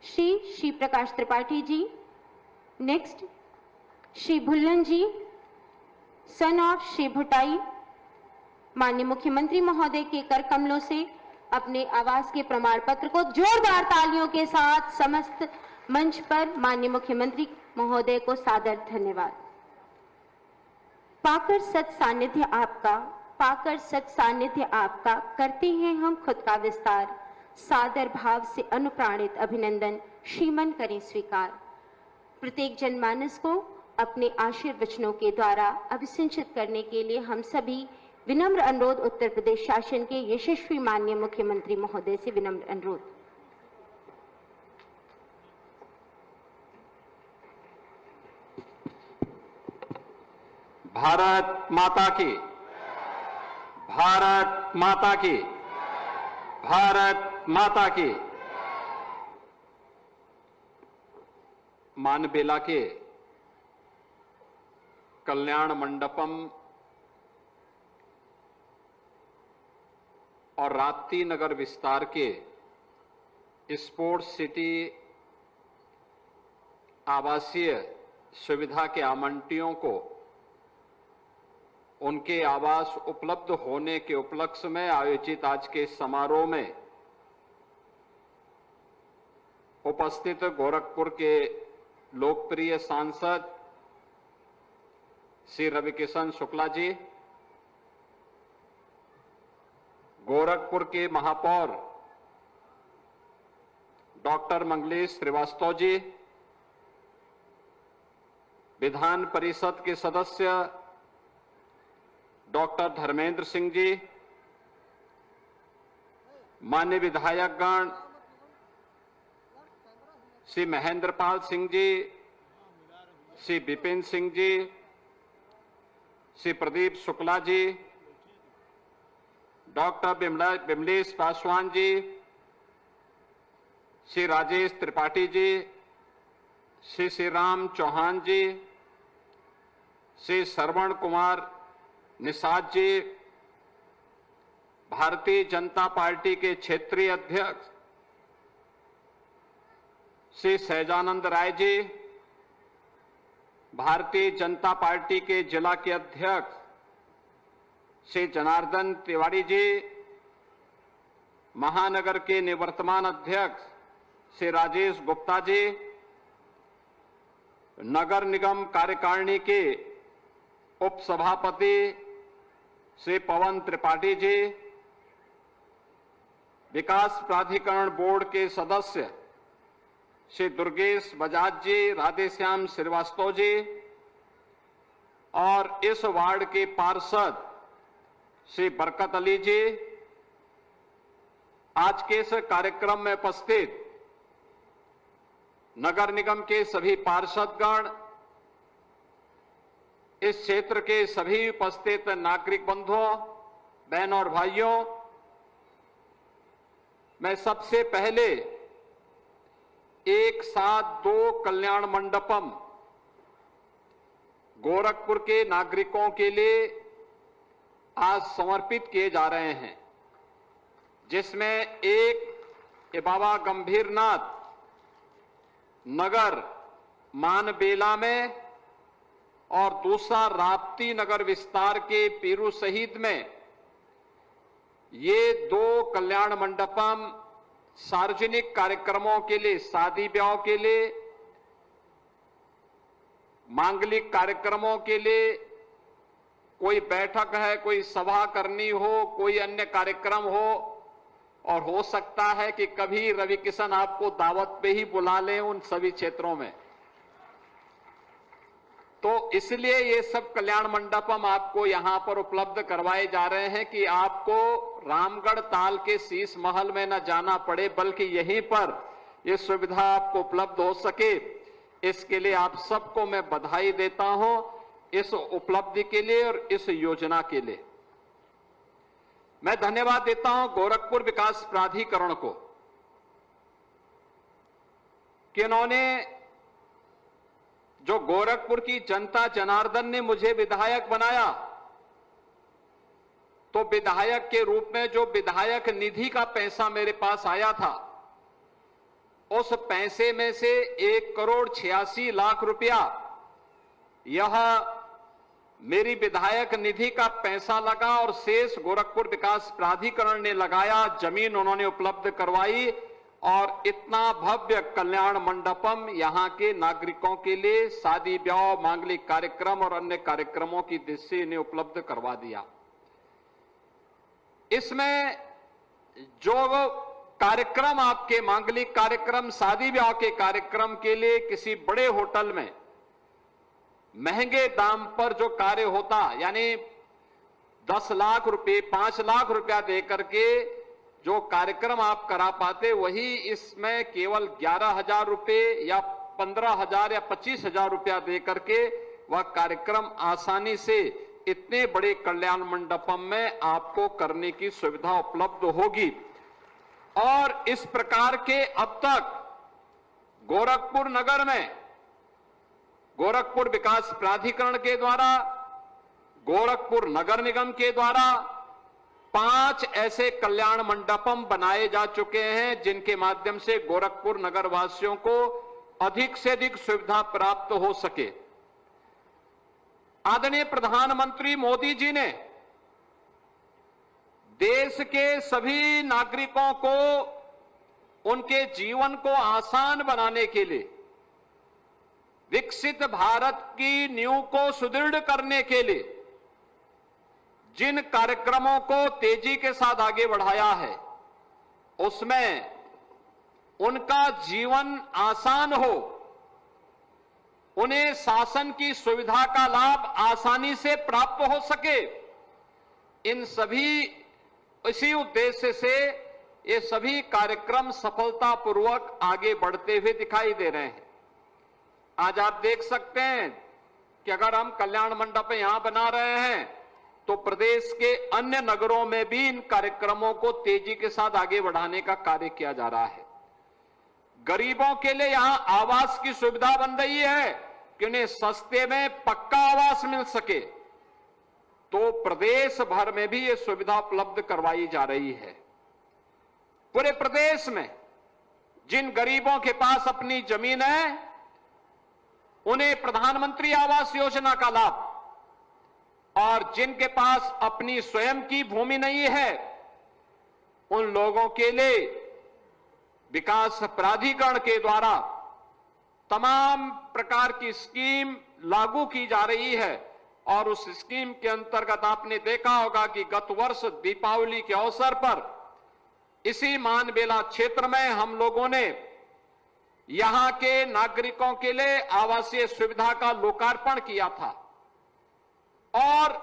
[SPEAKER 1] Shri Prakash Tripathi ji. Next Shri Bhullan ji, son of Shri Bhutai, माननीय मुख्यमंत्री महोदय के कर कमलों से। अपने आवास के प्रमाण पत्र को जोरदार तालियों के साथ समस्त मंच पर माननीय मुख्यमंत्री महोदय को सादर धन्यवाद। पाकर सत सानिध्य आपका करते हैं हम खुद का विस्तार, सादर भाव से अनुप्राणित अभिनंदन श्रीमन करें स्वीकार। प्रत्येक जनमानस को अपने आशीर्वचनों के द्वारा अभिसिंचित करने के लिए हम सभी विनम्र अनुरोध उत्तर प्रदेश शासन के यशस्वी माननीय मुख्यमंत्री महोदय से विनम्र अनुरोध।
[SPEAKER 6] भारत माता की, भारत माता की, भारत माता की। मानबेला के कल्याण मंडपम और राप्ती नगर विस्तार के स्पोर्ट्स सिटी आवासीय सुविधा के आवंटियों को उनके आवास उपलब्ध होने के उपलक्ष्य में आयोजित आज के समारोह में उपस्थित गोरखपुर के लोकप्रिय सांसद श्री रविकिशन शुक्ला जी, गोरखपुर के महापौर डॉक्टर मंगलेश श्रीवास्तव जी, विधान परिषद के सदस्य डॉक्टर धर्मेंद्र सिंह जी, माननीय विधायकगण श्री महेंद्रपाल सिंह जी, श्री विपिन सिंह जी, श्री प्रदीप शुक्ला जी, डॉक्टर बिमलेश पासवान जी, श्री राजेश त्रिपाठी जी, श्री श्रीराम चौहान जी, श्री श्रवण कुमार निषाद जी, भारतीय जनता पार्टी के क्षेत्रीय अध्यक्ष श्री सहजानंद राय जी, भारतीय जनता पार्टी के जिला के अध्यक्ष श्री जनार्दन तिवारी जी, महानगर के निवर्तमान अध्यक्ष श्री राजेश गुप्ता जी, नगर निगम कार्यकारिणी के उपसभापति श्री पवन त्रिपाठी जी, विकास प्राधिकरण बोर्ड के सदस्य श्री दुर्गेश बजाज जी, राधेश्याम श्रीवास्तव जी और इस वार्ड के पार्षद श्री बरकत अली जी, आज के इस कार्यक्रम में उपस्थित नगर निगम के सभी पार्षदगण, इस क्षेत्र के सभी उपस्थित नागरिक बंधुओं, बहनों और भाइयों, मैं सबसे पहले एक साथ दो कल्याण मंडपम गोरखपुर के नागरिकों के लिए आज समर्पित किए जा रहे हैं, जिसमें एक बाबा गंभीरनाथ नगर मानबेला में और दूसरा राप्ती नगर विस्तार के पीरू शहीद में, ये दो कल्याण मंडपम सार्वजनिक कार्यक्रमों के लिए, शादी ब्याह के लिए, मांगलिक कार्यक्रमों के लिए, कोई बैठक है, कोई सभा करनी हो, कोई अन्य कार्यक्रम हो, और हो सकता है कि कभी रविकिशन आपको दावत पे ही बुला लें उन सभी क्षेत्रों में, तो इसलिए ये सब कल्याण मंडपम आपको यहां पर उपलब्ध करवाए जा रहे हैं कि आपको रामगढ़ ताल के शीश महल में न जाना पड़े, बल्कि यहीं पर ये सुविधा आपको उपलब्ध हो सके। इसके लिए आप सबको मैं बधाई देता हूं, इस उपलब्धि के लिए और इस योजना के लिए। मैं धन्यवाद देता हूं गोरखपुर विकास प्राधिकरण को कि उन्होंने, जो गोरखपुर की जनता जनार्दन ने मुझे विधायक बनाया, तो विधायक के रूप में जो विधायक निधि का पैसा मेरे पास आया था, उस पैसे में से 1,86,00,000 रुपया यह मेरी विधायक निधि का पैसा लगा और शेष गोरखपुर विकास प्राधिकरण ने लगाया, जमीन उन्होंने उपलब्ध करवाई और इतना भव्य कल्याण मंडपम यहां के नागरिकों के लिए शादी ब्याह, मांगलिक कार्यक्रम और अन्य कार्यक्रमों की दृष्टि से इन्हें उपलब्ध करवा दिया। इसमें जो कार्यक्रम आपके मांगलिक कार्यक्रम, शादी ब्याह के कार्यक्रम के लिए किसी बड़े होटल में महंगे दाम पर जो कार्य होता, यानी 10 लाख रुपए, 5 लाख रुपया देकर के जो कार्यक्रम आप करा पाते, वही इसमें केवल 11,000 रुपए या 15,000 या 25,000 रुपया देकर के वह कार्यक्रम आसानी से इतने बड़े कल्याण मंडपम में आपको करने की सुविधा उपलब्ध होगी। और इस प्रकार के अब तक गोरखपुर नगर में गोरखपुर विकास प्राधिकरण के द्वारा, गोरखपुर नगर निगम के द्वारा 5 ऐसे कल्याण मंडपम बनाए जा चुके हैं, जिनके माध्यम से गोरखपुर नगर वासियों को अधिक से अधिक सुविधा प्राप्त हो सके। आदरणीय प्रधानमंत्री मोदी जी ने देश के सभी नागरिकों को उनके जीवन को आसान बनाने के लिए, विकसित भारत की नींव को सुदृढ़ करने के लिए जिन कार्यक्रमों को तेजी के साथ आगे बढ़ाया है, उसमें उनका जीवन आसान हो, उन्हें शासन की सुविधा का लाभ आसानी से प्राप्त हो सके, इन सभी इसी उद्देश्य से ये सभी कार्यक्रम सफलतापूर्वक आगे बढ़ते हुए दिखाई दे रहे हैं। आज आप देख सकते हैं कि अगर हम कल्याण मंडप यहां बना रहे हैं तो प्रदेश के अन्य नगरों में भी इन कार्यक्रमों को तेजी के साथ आगे बढ़ाने का कार्य किया जा रहा है। गरीबों के लिए यहां आवास की सुविधा बन रही है कि उन्हें सस्ते में पक्का आवास मिल सके, तो प्रदेश भर में भी ये सुविधा उपलब्ध करवाई जा रही है। पूरे प्रदेश में जिन गरीबों के पास अपनी जमीन है, उन्हें प्रधानमंत्री आवास योजना का लाभ, और जिनके पास अपनी स्वयं की भूमि नहीं है, उन लोगों के लिए विकास प्राधिकरण के द्वारा तमाम प्रकार की स्कीम लागू की जा रही है। और उस स्कीम के अंतर्गत आपने देखा होगा कि गत वर्ष दीपावली के अवसर पर इसी मानबेला क्षेत्र में हम लोगों ने यहां के नागरिकों के लिए आवासीय सुविधा का लोकार्पण किया था। और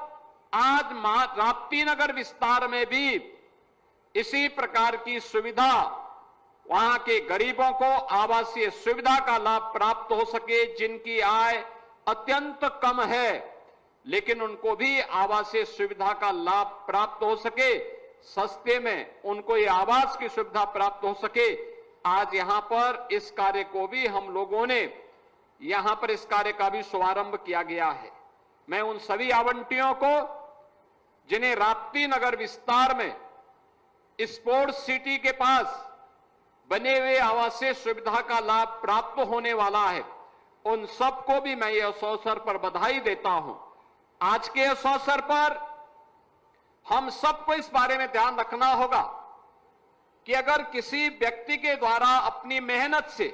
[SPEAKER 6] आज राप्ती नगर विस्तार में भी इसी प्रकार की सुविधा वहां के गरीबों को आवासीय सुविधा का लाभ प्राप्त हो सके, जिनकी आय अत्यंत कम है, लेकिन उनको भी आवासीय सुविधा का लाभ प्राप्त हो सके, सस्ते में उनको ये आवास की सुविधा प्राप्त हो सके। आज यहां पर इस कार्य को भी हम लोगों ने यहां पर इस कार्य का भी शुभारंभ किया गया है। मैं उन सभी आवंटियों को जिन्हें राप्ती नगर विस्तार में स्पोर्ट्स सिटी के पास बने हुए आवासीय सुविधा का लाभ प्राप्त होने वाला है, उन सबको भी मैं इस अवसर पर बधाई देता हूं। आज के इस अवसर पर हम सबको इस बारे में ध्यान रखना होगा कि अगर किसी व्यक्ति के द्वारा अपनी मेहनत से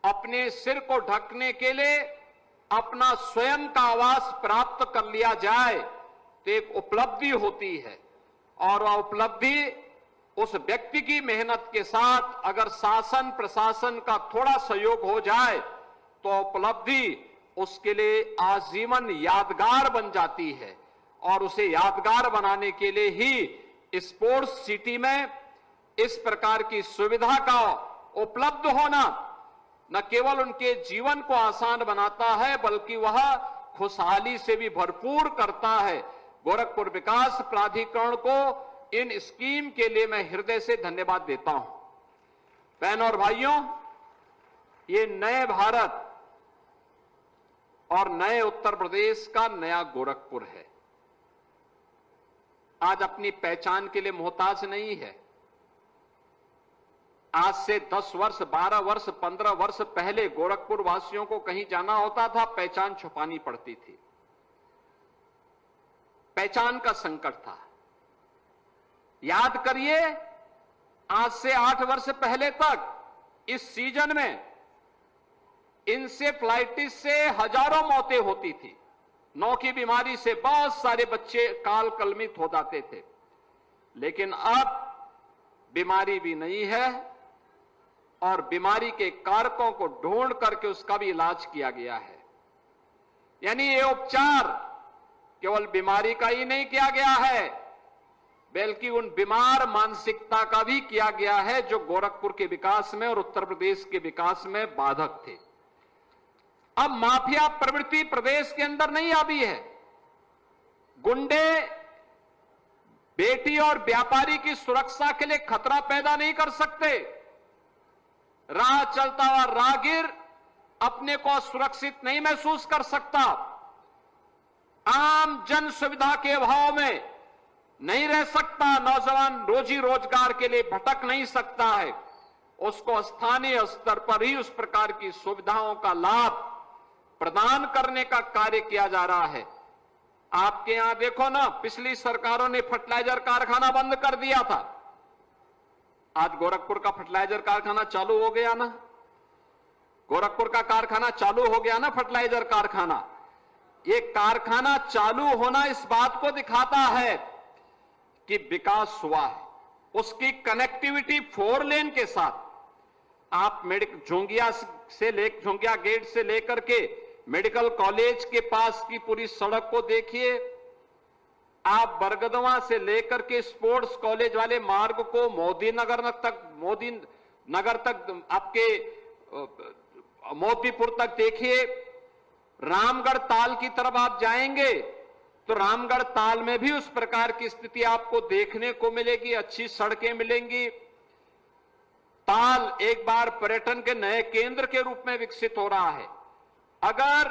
[SPEAKER 6] अपने सिर को ढकने के लिए अपना स्वयं का आवास प्राप्त कर लिया जाए तो एक उपलब्धि होती है, और वह उपलब्धि उस व्यक्ति की मेहनत के साथ अगर शासन प्रशासन का थोड़ा सहयोग हो जाए तो उपलब्धि उसके लिए आजीवन यादगार बन जाती है। और उसे यादगार बनाने के लिए ही स्पोर्ट्स सिटी में इस प्रकार की सुविधा का उपलब्ध होना न केवल उनके जीवन को आसान बनाता है, बल्कि वह खुशहाली से भी भरपूर करता है। गोरखपुर विकास प्राधिकरण को इन स्कीम के लिए मैं हृदय से धन्यवाद देता हूं। बहनों और भाइयों, ये नए भारत और नए उत्तर प्रदेश का नया गोरखपुर है। आज अपनी पहचान के लिए मोहताज नहीं है। आज से 10 वर्ष, 12 वर्ष, 15 वर्ष पहले गोरखपुर वासियों को कहीं जाना होता था, पहचान छुपानी पड़ती थी। पहचान का संकट था। याद करिए, आज से 8 वर्ष पहले तक इस सीजन में इंसेफ्लाइटिस से हजारों मौतें होती थी। नौ की बीमारी से बहुत सारे बच्चे काल कलमित हो जाते थे, लेकिन अब बीमारी भी नहीं है और बीमारी के कारकों को ढूंढ करके उसका भी इलाज किया गया है। यानी ये उपचार केवल बीमारी का ही नहीं किया गया है, बल्कि उन बीमार मानसिकता का भी किया गया है जो गोरखपुर के विकास में और उत्तर प्रदेश के विकास में बाधक थे। अब माफिया प्रवृत्ति प्रदेश के अंदर नहीं आई है। गुंडे बेटी और व्यापारी की सुरक्षा के लिए खतरा पैदा नहीं कर सकते। राह चलता हुआ राहगीर अपने को सुरक्षित नहीं महसूस कर सकता। आम जन सुविधा के अभाव में नहीं रह सकता। नौजवान रोजी रोजगार के लिए भटक नहीं सकता है। उसको स्थानीय स्तर पर ही उस प्रकार की सुविधाओं का लाभ प्रदान करने का कार्य किया जा रहा है। आपके यहां देखो ना, पिछली सरकारों ने फर्टिलाइजर कारखाना बंद कर दिया था। आज गोरखपुर का फर्टिलाइजर कारखाना चालू हो गया ना। गोरखपुर का कारखाना चालू हो गया ना, फर्टिलाइजर कारखाना। ये कारखाना चालू होना इस बात को दिखाता है कि विकास हुआ है। उसकी कनेक्टिविटी 4 लेन के साथ आप झुंगिया गेट से लेकर के मेडिकल कॉलेज के पास की पूरी सड़क को देखिए। आप बरगदवा से लेकर के स्पोर्ट्स कॉलेज वाले मार्ग को मोदी नगर तक आपके मोतीपुर तक देखिए। रामगढ़ ताल की तरफ आप जाएंगे तो रामगढ़ ताल में भी उस प्रकार की स्थिति आपको देखने को मिलेगी। अच्छी सड़कें मिलेंगी। ताल एक बार पर्यटन के नए केंद्र के रूप में विकसित हो रहा है। अगर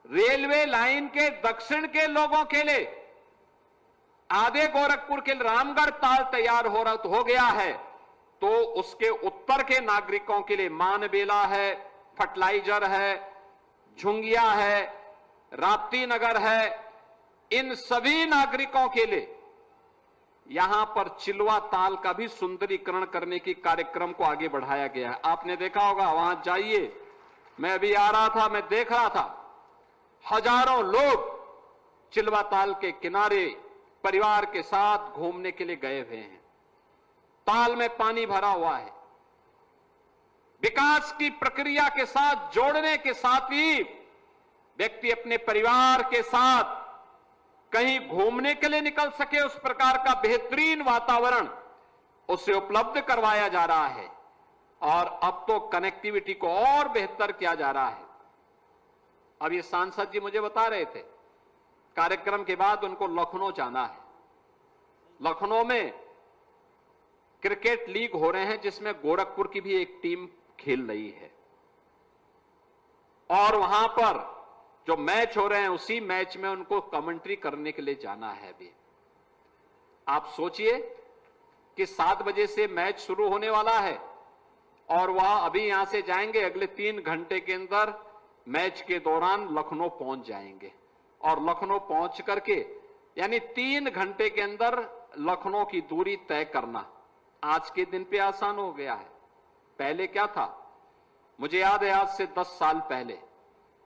[SPEAKER 6] रेलवे लाइन के दक्षिण के लोगों के लिए आधे गोरखपुर के रामगढ़ ताल तैयार हो गया है, तो उसके उत्तर के नागरिकों के लिए मानबेला है, फर्टिलाइजर है, झुंगिया है, राप्ती नगर है। इन सभी नागरिकों के लिए यहां पर चिलवा ताल का भी सुंदरीकरण करने की कार्यक्रम को आगे बढ़ाया गया है। आपने देखा होगा, वहां जाइए। मैं अभी आ रहा था, मैं देख रहा था, हजारों लोग चिलवा ताल के किनारे परिवार के साथ घूमने के लिए गए हुए हैं। ताल में पानी भरा हुआ है। विकास की प्रक्रिया के साथ जोड़ने के साथ ही व्यक्ति अपने परिवार के साथ कहीं घूमने के लिए निकल सके, उस प्रकार का बेहतरीन वातावरण उसे उपलब्ध करवाया जा रहा है। और अब तो कनेक्टिविटी को और बेहतर किया जा रहा है। अब ये सांसद जी मुझे बता रहे थे, कार्यक्रम के बाद उनको लखनऊ जाना है। लखनऊ में क्रिकेट लीग हो रहे हैं, जिसमें गोरखपुर की भी एक टीम खेल रही है। और वहां पर जो मैच हो रहे हैं, उसी मैच में उनको कमेंट्री करने के लिए जाना है। अभी आप सोचिए कि 7 बजे से मैच शुरू होने वाला है और वह अभी यहां से जाएंगे, अगले 3 घंटे के अंदर मैच के दौरान लखनऊ पहुंच जाएंगे। और लखनऊ पहुंच करके यानी 3 घंटे के अंदर लखनऊ की दूरी तय करना आज के दिन पे आसान हो गया है। पहले क्या था, मुझे याद है, आज से 10 साल पहले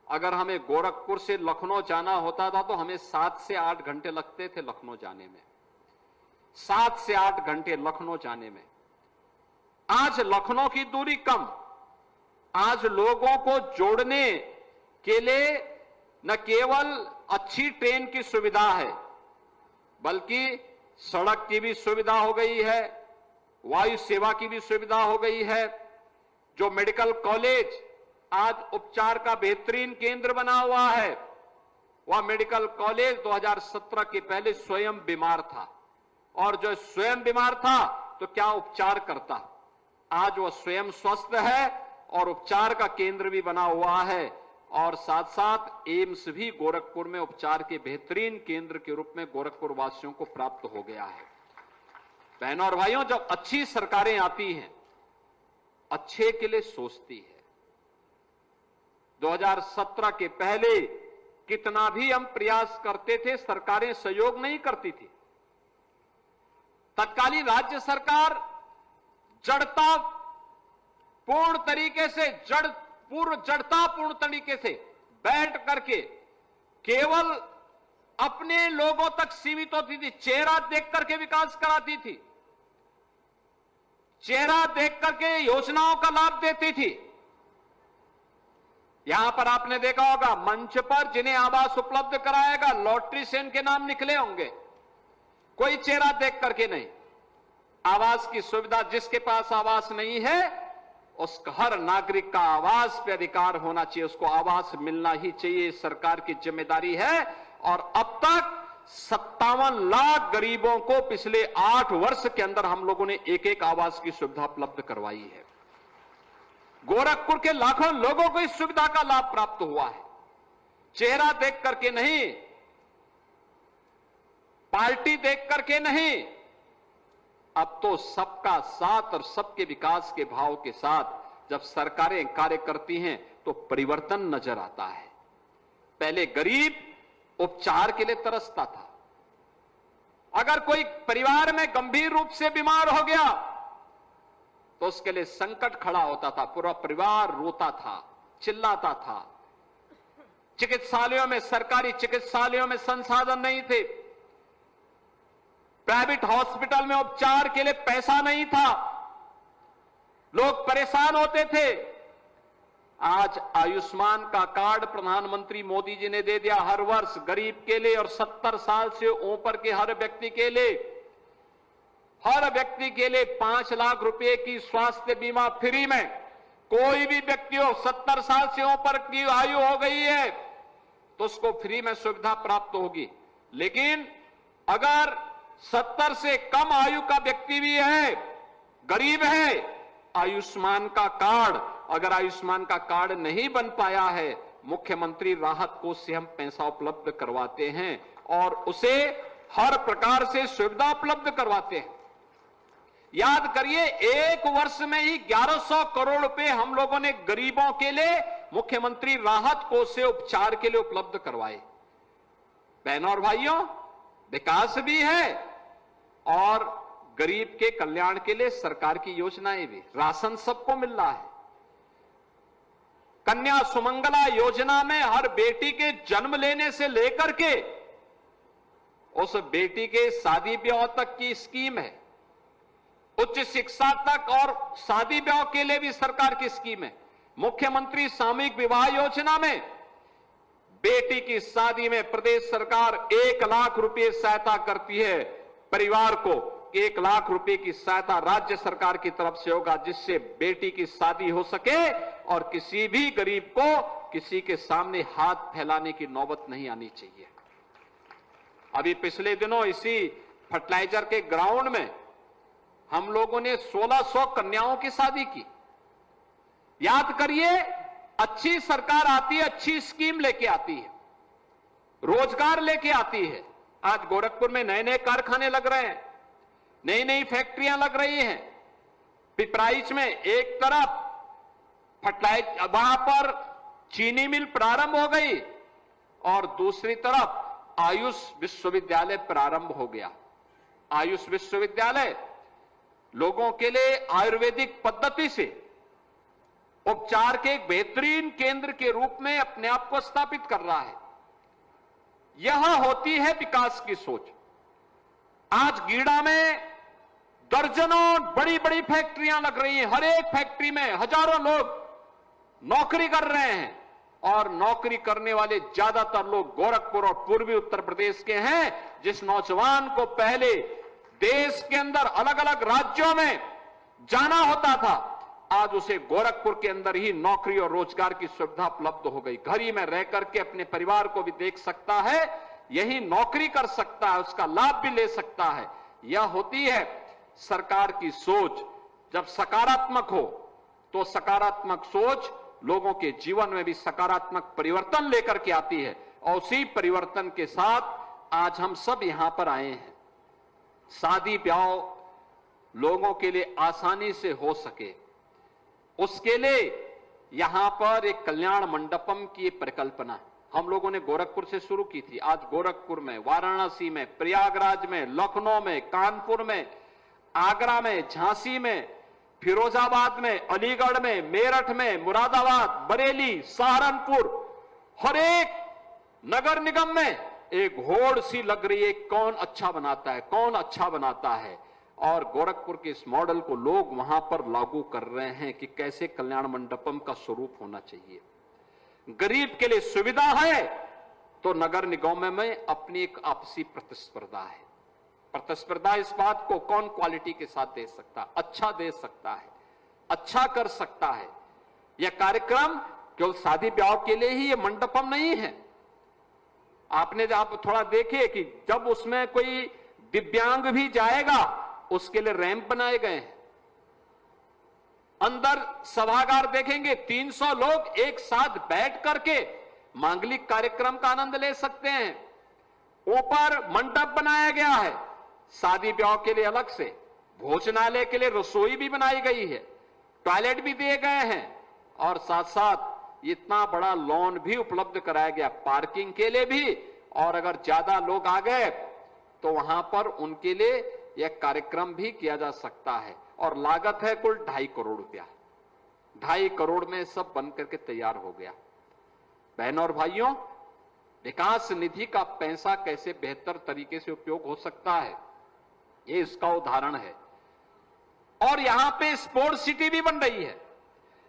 [SPEAKER 6] अगर हमें गोरखपुर से लखनऊ जाना होता था तो हमें 7 से 8 घंटे लगते थे लखनऊ जाने में। 7 से 8 घंटे लखनऊ जाने में। आज लखनऊ की दूरी कम। आज लोगों को जोड़ने के लिए न केवल अच्छी ट्रेन की सुविधा है, बल्कि सड़क की भी सुविधा हो गई है, वायु सेवा की भी सुविधा हो गई है। जो मेडिकल कॉलेज आज उपचार का बेहतरीन केंद्र बना हुआ है, वह मेडिकल कॉलेज 2017 के पहले स्वयं बीमार था। और जो स्वयं बीमार था तो क्या उपचार करता। आज वह स्वयं स्वस्थ है और उपचार का केंद्र भी बना हुआ है। और साथ साथ एम्स भी गोरखपुर में उपचार के बेहतरीन केंद्र के रूप में गोरखपुर वासियों को प्राप्त हो गया है। बहनों और भाइयों, जब अच्छी सरकारें आती हैं, अच्छे के लिए सोचती है। 2017 के पहले कितना भी हम प्रयास करते थे, सरकारें सहयोग नहीं करती थी। तत्कालीन राज्य सरकार जड़तापूर्ण तरीके से जड़तापूर्ण तरीके से बैठ करके केवल अपने लोगों तक सीमित होती थी। चेहरा देख करके विकास कराती थी, चेहरा देख करके योजनाओं का लाभ देती थी। यहां पर आपने देखा होगा मंच पर जिन्हें आवास उपलब्ध कराएगा, लॉटरी से इनके नाम निकले होंगे, कोई चेहरा देख करके नहीं। आवास की सुविधा, जिसके पास आवास नहीं है उसका, हर नागरिक का आवास पे अधिकार होना चाहिए, उसको आवास मिलना ही चाहिए, सरकार की जिम्मेदारी है। और अब तक 57 लाख गरीबों को पिछले 8 वर्ष के अंदर हम लोगों ने एक आवास की सुविधा उपलब्ध करवाई है। गोरखपुर के लाखों लोगों को इस सुविधा का लाभ प्राप्त हुआ है। चेहरा देख करके नहीं, पार्टी देख करके नहीं, अब तो सबका साथ और सबके विकास के भाव के साथ जब सरकारें कार्य करती हैं तो परिवर्तन नजर आता है। पहले गरीब उपचार के लिए तरसता था। अगर कोई परिवार में गंभीर रूप से बीमार हो गया तो उसके लिए संकट खड़ा होता था, पूरा परिवार रोता था, चिल्लाता था। चिकित्सालयों में, सरकारी चिकित्सालयों में संसाधन नहीं थे, प्राइवेट हॉस्पिटल में उपचार के लिए पैसा नहीं था, लोग परेशान होते थे। आज आयुष्मान का कार्ड प्रधानमंत्री मोदी जी ने दे दिया हर वर्ष गरीब के लिए, और 70 साल से ऊपर के हर व्यक्ति के लिए 5 लाख रुपए की स्वास्थ्य बीमा फ्री में। कोई भी व्यक्ति हो, 70 साल से ऊपर की आयु हो गई है तो उसको फ्री में सुविधा प्राप्त होगी। लेकिन अगर 70 से कम आयु का व्यक्ति भी है, गरीब है, आयुष्मान का कार्ड, अगर आयुष्मान का कार्ड नहीं बन पाया है, मुख्यमंत्री राहत कोष से हम पैसा उपलब्ध करवाते हैं और उसे हर प्रकार से सुविधा उपलब्ध करवाते हैं। याद करिए, 1 वर्ष में ही 1100 करोड़ रुपए हम लोगों ने गरीबों के लिए मुख्यमंत्री राहत कोष से उपचार के लिए उपलब्ध करवाए। बहनों और भाइयों, विकास भी है और गरीब के कल्याण के लिए सरकार की योजनाएं भी। राशन सबको मिल रहा है। कन्या सुमंगला योजना में हर बेटी के जन्म लेने से लेकर के उस बेटी के शादी ब्याह तक की स्कीम है। उच्च शिक्षा तक और शादी ब्याह के लिए भी सरकार की स्कीम है। मुख्यमंत्री सामूहिक विवाह योजना में बेटी की शादी में प्रदेश सरकार 1 लाख रुपए सहायता करती है। परिवार को 1 लाख रुपए की सहायता राज्य सरकार की तरफ से होगा, जिससे बेटी की शादी हो सके और किसी भी गरीब को किसी के सामने हाथ फैलाने की नौबत नहीं आनी चाहिए। अभी पिछले दिनों इसी फर्टिलाइजर के ग्राउंड में हम लोगों ने 1600 कन्याओं की शादी की। याद करिए, अच्छी सरकार आती है, अच्छी स्कीम लेके आती है, रोजगार लेके आती है। आज गोरखपुर में नए नए कारखाने लग रहे हैं, नई नई फैक्ट्रियां लग रही हैं। पिपराइच में एक तरफ फर्टिलाइजर, वहां पर चीनी मिल प्रारंभ हो गई और दूसरी तरफ आयुष विश्वविद्यालय प्रारंभ हो गया। आयुष विश्वविद्यालय लोगों के लिए आयुर्वेदिक पद्धति से उपचार के एक बेहतरीन केंद्र के रूप में अपने आप को स्थापित कर रहा है। यह होती है विकास की सोच। आज गीड़ा में दर्जनों बड़ी बड़ी फैक्ट्रियां लग रही हैं। हर एक फैक्ट्री में हजारों लोग नौकरी कर रहे हैं और नौकरी करने वाले ज्यादातर लोग गोरखपुर और पूर्वी उत्तर प्रदेश के हैं। जिस नौजवान को पहले देश के अंदर अलग अलग राज्यों में जाना होता था, आज उसे गोरखपुर के अंदर ही नौकरी और रोजगार की सुविधा उपलब्ध हो गई। घर ही में रह करके अपने परिवार को भी देख सकता है, यही नौकरी कर सकता है, उसका लाभ भी ले सकता है। यह होती है सरकार की सोच। जब सकारात्मक हो तो सकारात्मक सोच लोगों के जीवन में भी सकारात्मक परिवर्तन लेकर के आती है और उसी परिवर्तन के साथ आज हम सब यहां पर आए हैं। शादी ब्याह लोगों के लिए आसानी से हो सके, उसके लिए यहां पर एक कल्याण मंडपम की परिकल्पना। हम लोगों ने गोरखपुर से शुरू की थी। आज गोरखपुर में, वाराणसी में, प्रयागराज में, लखनऊ में, कानपुर में, आगरा में, झांसी में, फिरोजाबाद में, अलीगढ़ में, मेरठ में, मुरादाबाद, बरेली, सहारनपुर, हर एक नगर निगम में एक होड़ सी लग रही है, कौन अच्छा बनाता है, कौन अच्छा बनाता है। और गोरखपुर के इस मॉडल को लोग वहां पर लागू कर रहे हैं कि कैसे कल्याण मंडपम का स्वरूप होना चाहिए। गरीब के लिए सुविधा है तो नगर निगम में अपनी एक आपसी प्रतिस्पर्धा है। प्रतिस्पर्धा इस बात को कौन क्वालिटी के साथ दे सकता है, अच्छा दे सकता है, अच्छा कर सकता है। यह कार्यक्रम केवल शादी ब्याह के लिए ही, यह मंडपम नहीं है। आपने आप थोड़ा देखिए कि जब उसमें कोई दिव्यांग भी जाएगा उसके लिए रैंप बनाए गए हैं। अंदर सभागार देखेंगे, 300 लोग एक साथ बैठ करके मांगलिक कार्यक्रम का आनंद ले सकते हैं। ऊपर मंडप बनाया गया है, शादी ब्याह के लिए अलग से, भोजनालय के लिए रसोई भी बनाई गई है, टॉयलेट भी दिए गए हैं और साथ साथ इतना बड़ा लॉन भी उपलब्ध कराया गया पार्किंग के लिए भी। और अगर ज्यादा लोग आ गए तो वहां पर उनके लिए यह कार्यक्रम भी किया जा सकता है। और लागत है कुल 2.5 करोड़ रुपया। 2.5 करोड़ में सब बन करके तैयार हो गया। बहनों और भाइयों, विकास निधि का पैसा कैसे बेहतर तरीके से उपयोग हो सकता है, ये इसका उदाहरण है। और यहां पे स्पोर्ट्स सिटी भी बन रही है,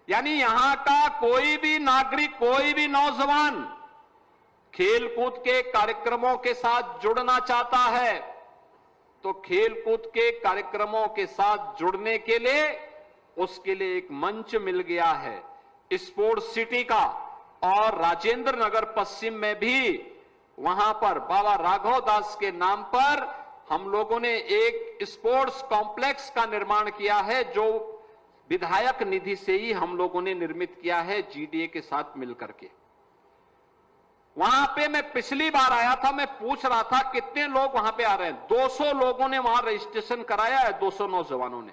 [SPEAKER 6] यानी यहां का कोई भी नागरिक, कोई भी नौजवान खेलकूद के कार्यक्रमों के साथ जुड़ना चाहता है तो खेलकूद के कार्यक्रमों के साथ जुड़ने के लिए उसके लिए एक मंच मिल गया है स्पोर्ट्स सिटी का। और राजेंद्र नगर पश्चिम में भी वहां पर बाबा राघव दास के नाम पर हम लोगों ने एक स्पोर्ट्स कॉम्प्लेक्स का निर्माण किया है, जो विधायक निधि से ही हम लोगों ने निर्मित किया है जीडीए के साथ मिलकर के। वहां पे मैं पिछली बार आया था, मैं पूछ रहा था कितने लोग वहां पे आ रहे हैं। 200 लोगों ने वहां रजिस्ट्रेशन कराया है, 200 नौजवानों ने,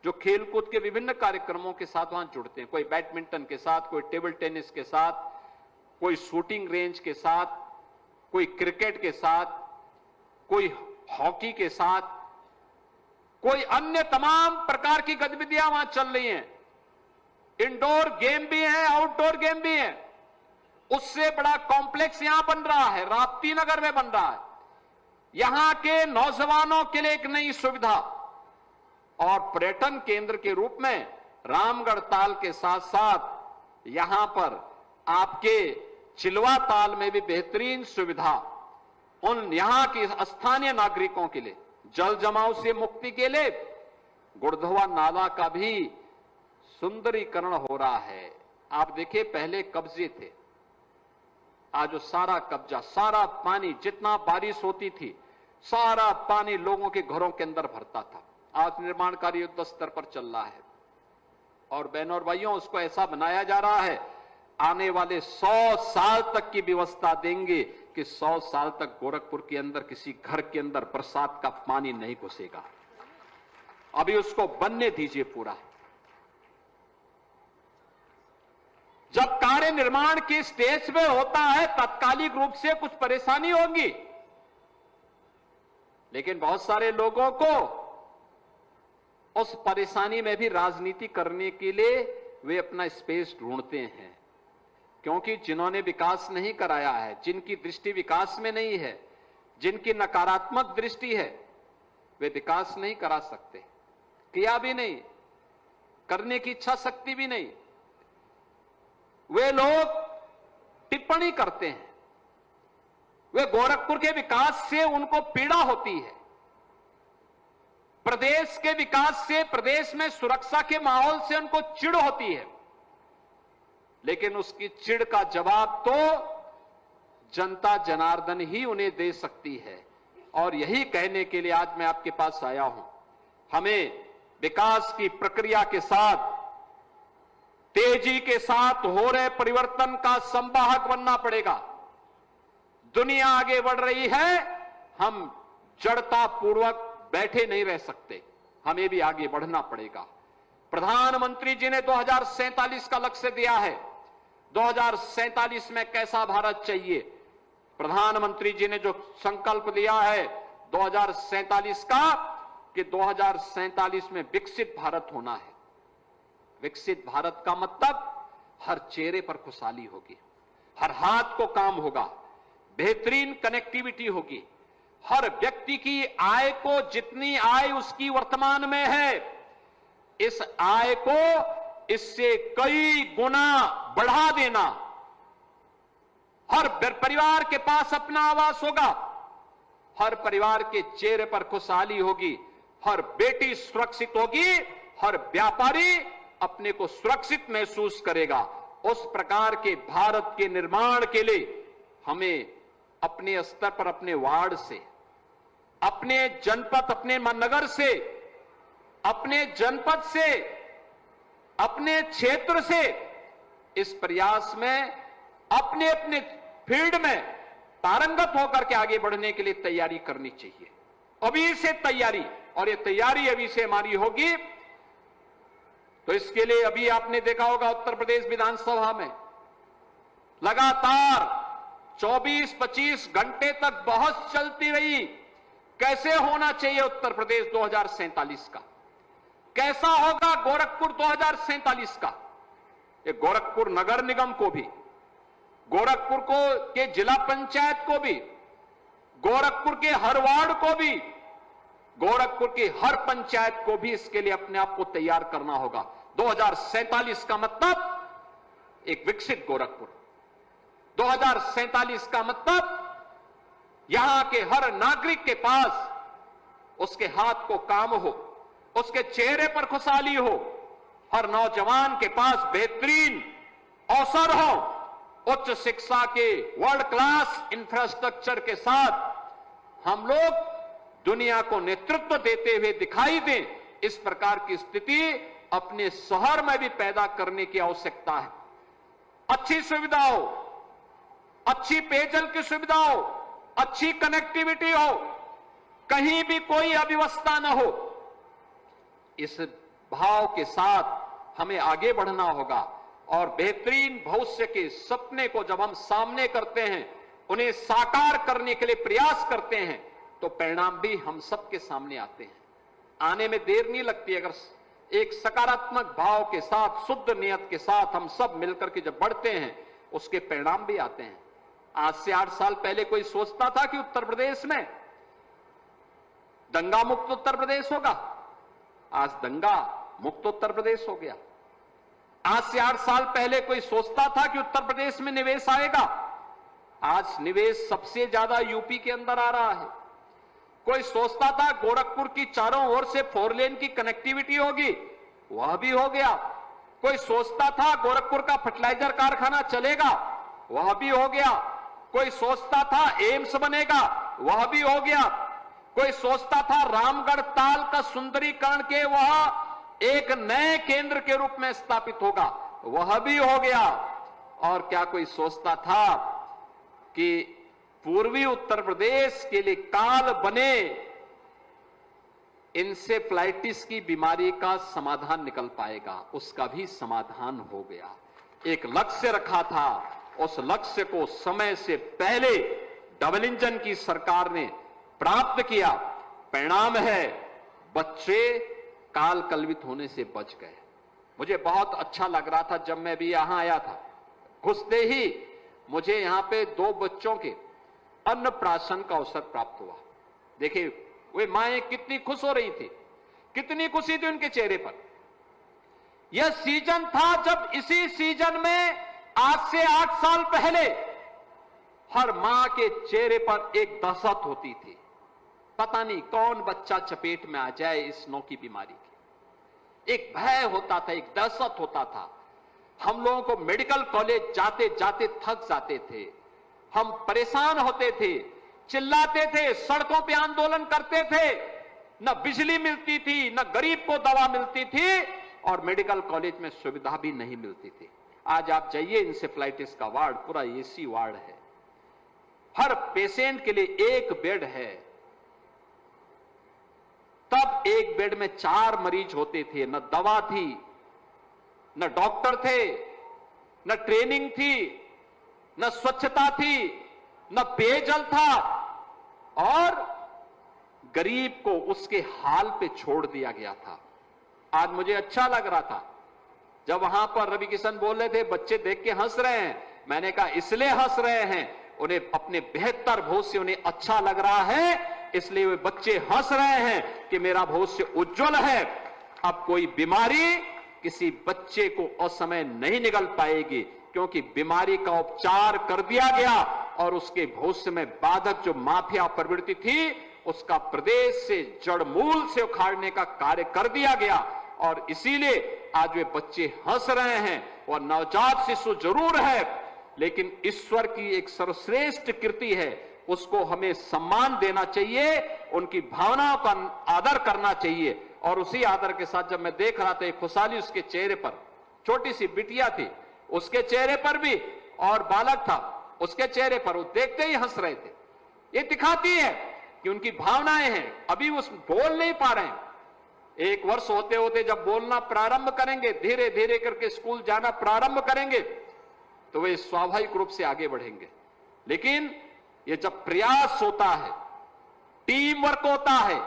[SPEAKER 6] जो खेलकूद के विभिन्न कार्यक्रमों के साथ वहां जुड़ते हैं। कोई बैडमिंटन के साथ, कोई टेबल टेनिस के साथ, कोई शूटिंग रेंज के साथ, कोई क्रिकेट के साथ, कोई हॉकी के साथ, कोई अन्य तमाम प्रकार की गतिविधियां वहां चल रही हैं। इंडोर गेम भी है, आउटडोर गेम भी है। उससे बड़ा कॉम्प्लेक्स यहां बन रहा है, राप्ती नगर में बन रहा है। यहां के नौजवानों के लिए एक नई सुविधा और पर्यटन केंद्र के रूप में रामगढ़ ताल के साथ साथ यहां पर आपके चिलवा ताल में भी बेहतरीन सुविधा उन यहां के स्थानीय नागरिकों के लिए, जल जमाव से मुक्ति के लिए गुड़धवा नाला का भी सुंदरीकरण हो रहा है। आप देखिए, पहले कब्जे थे, आज वो सारा कब्जा, सारा पानी, जितना बारिश होती थी सारा पानी लोगों के घरों के अंदर भरता था। आज निर्माण कार्य युद्ध स्तर पर चल रहा है और बहनों और भाइयों, उसको ऐसा बनाया जा रहा है, आने वाले 100 साल तक की व्यवस्था देंगे कि 100 साल तक गोरखपुर के अंदर किसी घर के अंदर बरसात का पानी नहीं घुसेगा। अभी उसको बनने दीजिए पूरा। जब कार्य निर्माण की स्टेज पे होता है तात्कालिक रूप से कुछ परेशानी होगी, लेकिन बहुत सारे लोगों को उस परेशानी में भी राजनीति करने के लिए वे अपना स्पेस ढूंढते हैं। क्योंकि जिन्होंने विकास नहीं कराया है, जिनकी दृष्टि विकास में नहीं है, जिनकी नकारात्मक दृष्टि है, वे विकास नहीं करा सकते, किया भी नहीं, करने की इच्छा शक्ति भी नहीं। वे लोग टिप्पणी करते हैं, वे गोरखपुर के विकास से उनको पीड़ा होती है, प्रदेश के विकास से, प्रदेश में सुरक्षा के माहौल से उनको चिढ़ होती है। लेकिन उसकी चिढ़ का जवाब तो जनता जनार्दन ही उन्हें दे सकती है। और यही कहने के लिए आज मैं आपके पास आया हूं। हमें विकास की प्रक्रिया के साथ, तेजी के साथ हो रहे परिवर्तन का संवाहक बनना पड़ेगा। दुनिया आगे बढ़ रही है, हम जड़ता पूर्वक बैठे नहीं रह सकते, हमें भी आगे बढ़ना पड़ेगा। प्रधानमंत्री जी ने 2047 का लक्ष्य दिया है। 2047 में कैसा भारत चाहिए। प्रधानमंत्री जी ने जो संकल्प लिया है 2047 का कि 2047 में विकसित भारत होना है। विकसित भारत का मतलब हर चेहरे पर खुशहाली होगी, हर हाथ को काम होगा, बेहतरीन कनेक्टिविटी होगी, हर व्यक्ति की आय को जितनी आय उसकी वर्तमान में है, इस आय को इससे कई गुना बढ़ा देना। हर परिवार के पास अपना आवास होगा, हर परिवार के चेहरे पर खुशहाली होगी, हर बेटी सुरक्षित होगी, हर व्यापारी अपने को सुरक्षित महसूस करेगा। उस प्रकार के भारत के निर्माण के लिए हमें अपने स्तर पर, अपने वार्ड से, अपने जनपद, अपने नगर से, अपने जनपद से, अपने क्षेत्र से इस प्रयास में अपने अपने फील्ड में पारंगत होकर के आगे बढ़ने के लिए तैयारी करनी चाहिए। अभी से तैयारी, और ये तैयारी अभी से हमारी होगी। तो इसके लिए अभी आपने देखा होगा उत्तर प्रदेश विधानसभा में लगातार 24-25 घंटे तक बहस चलती रही, कैसे होना चाहिए उत्तर प्रदेश 2047 का, कैसा होगा गोरखपुर 2047 का। ये गोरखपुर नगर निगम को भी, गोरखपुर को के जिला पंचायत को भी, गोरखपुर के हर वार्ड को भी, गोरखपुर की हर पंचायत को भी इसके लिए अपने आप को तैयार करना होगा। 2047 का मतलब एक विकसित गोरखपुर, 2047 का मतलब यहां के हर नागरिक के पास उसके हाथ को काम हो, उसके चेहरे पर खुशहाली हो, हर नौजवान के पास बेहतरीन अवसर हो, उच्च शिक्षा के वर्ल्ड क्लास इंफ्रास्ट्रक्चर के साथ हम लोग दुनिया को नेतृत्व देते हुए दिखाई दें। इस प्रकार की स्थिति अपने शहर में भी पैदा करने की आवश्यकता है। अच्छी सुविधा हो, अच्छी पेयजल की सुविधा हो, अच्छी कनेक्टिविटी हो, कहीं भी कोई अव्यवस्था न हो। इस भाव के साथ हमें आगे बढ़ना होगा और बेहतरीन भविष्य के सपने को जब हम सामने करते हैं, उन्हें साकार करने के लिए प्रयास करते हैं, तो परिणाम भी हम सबके सामने आते हैं। आने में देर नहीं लगती। अगर एक सकारात्मक भाव के साथ, शुद्ध नियत के साथ हम सब मिलकर के जब बढ़ते हैं, उसके परिणाम भी आते हैं। आज से 8 साल पहले कोई सोचता था कि उत्तर प्रदेश में दंगा मुक्त उत्तर प्रदेश होगा? आज दंगा मुक्त उत्तर प्रदेश हो गया। आज से 8 साल पहले कोई सोचता था कि उत्तर प्रदेश में निवेश आएगा? आज निवेश सबसे ज्यादा यूपी के अंदर आ रहा है। कोई सोचता था गोरखपुर की चारों ओर से 4 लेन की कनेक्टिविटी होगी? वह भी हो गया। कोई सोचता था गोरखपुर का फर्टिलाइजर कारखाना चलेगा? वह भी हो गया। कोई सोचता था एम्स बनेगा? वह भी हो गया। कोई सोचता था रामगढ़ ताल का सुंदरीकरण के वह एक नए केंद्र के रूप में स्थापित होगा? वह भी हो गया। और क्या कोई सोचता था कि पूर्वी उत्तर प्रदेश के लिए काल बने इंसेफ्लाइटिस की बीमारी का समाधान निकल पाएगा? उसका भी समाधान हो गया। एक लक्ष्य रखा था, उस लक्ष्य को समय से पहले डबल इंजन की सरकार ने प्राप्त किया। परिणाम है बच्चे काल कलवित होने से बच गए। मुझे बहुत अच्छा लग रहा था जब मैं भी यहां आया था। घुसते ही मुझे यहां पे 2 बच्चों के अन्नप्राशन का अवसर प्राप्त हुआ। देखिए वे माएं कितनी खुश हो रही थी, कितनी खुशी थी उनके चेहरे पर। यह सीजन था जब इसी सीजन में आज से 8 साल पहले हर मां के चेहरे पर एक दहशत होती थी, पता नहीं कौन बच्चा चपेट में आ जाए इस नौ की बीमारी की। एक भय होता था, एक दहशत होता था। हम लोगों को मेडिकल कॉलेज जाते जाते थक जाते थे, हम परेशान होते थे, चिल्लाते थे, सड़कों पे आंदोलन करते थे। न बिजली मिलती थी, न गरीब को दवा मिलती थी, और मेडिकल कॉलेज में सुविधा भी नहीं मिलती थी। आज आप जाइए, इंसेफ्लाइटिस का वार्ड पूरा एसी वार्ड है। हर पेशेंट के लिए 1 बेड है। तब 1 बेड में 4 मरीज होते थे। न दवा थी, न डॉक्टर थे,
[SPEAKER 7] न ट्रेनिंग थी, न स्वच्छता थी, न पेयजल था, और गरीब को उसके हाल पे छोड़ दिया गया था। आज मुझे अच्छा लग रहा था जब वहां पर रवि किशन बोल रहे थे बच्चे देख के हंस रहे हैं। मैंने कहा इसलिए हंस रहे हैं, उन्हें अपने बेहतर भविष्य उन्हें अच्छा लग रहा है, इसलिए वे बच्चे हंस रहे हैं कि मेरा भविष्य उज्जवल है। अब कोई बीमारी किसी बच्चे को असमय नहीं निकल पाएगी, क्योंकि बीमारी का उपचार कर दिया गया और उसके भविष्य में बाधक जो माफिया प्रवृत्ति थी उसका प्रदेश से जड़ मूल से उखाड़ने का कार्य कर दिया गया। और इसीलिए आज वे बच्चे हंस रहे हैं। वह नवजात शिशु जरूर है, लेकिन ईश्वर की एक सर्वश्रेष्ठ कृति है, उसको हमें सम्मान देना चाहिए, उनकी भावनाओं का आदर करना चाहिए। और उसी आदर के साथ जब मैं देख रहा था एक खुशहाली उसके चेहरे पर, छोटी सी बिटिया थी उसके चेहरे पर भी, और बालक था उसके चेहरे पर, वो देखते ही हंस रहे थे। ये दिखाती है कि उनकी भावनाएं हैं। अभी वो बोल नहीं पा रहे हैं, 1 वर्ष होते होते जब बोलना प्रारंभ करेंगे, धीरे धीरे करके स्कूल जाना प्रारंभ करेंगे, तो वे स्वाभाविक रूप से आगे बढ़ेंगे। लेकिन ये जब प्रयास होता है, टीम वर्क होता है,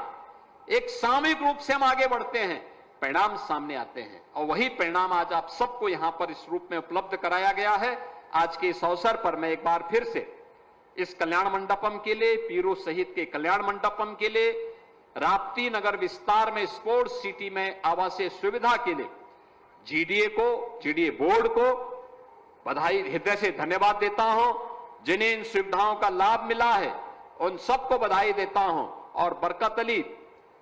[SPEAKER 7] एक सामूहिक रूप से हम आगे बढ़ते हैं, परिणाम सामने आते हैं। और वही परिणाम आज आप सबको यहां पर इस रूप में उपलब्ध कराया गया है। आज के इस अवसर पर मैं एक बार फिर से इस कल्याण मंडपम के लिए, पीरू शहीद के कल्याण मंडपम के लिए, राप्ती नगर विस्तार में स्पोर्ट्स सिटी में आवासीय सुविधा के लिए जीडीए बोर्ड को बधाई, हृदय से धन्यवाद देता हूं। जिन्हें इन सुविधाओं का लाभ मिला है उन सबको बधाई देता हूं। और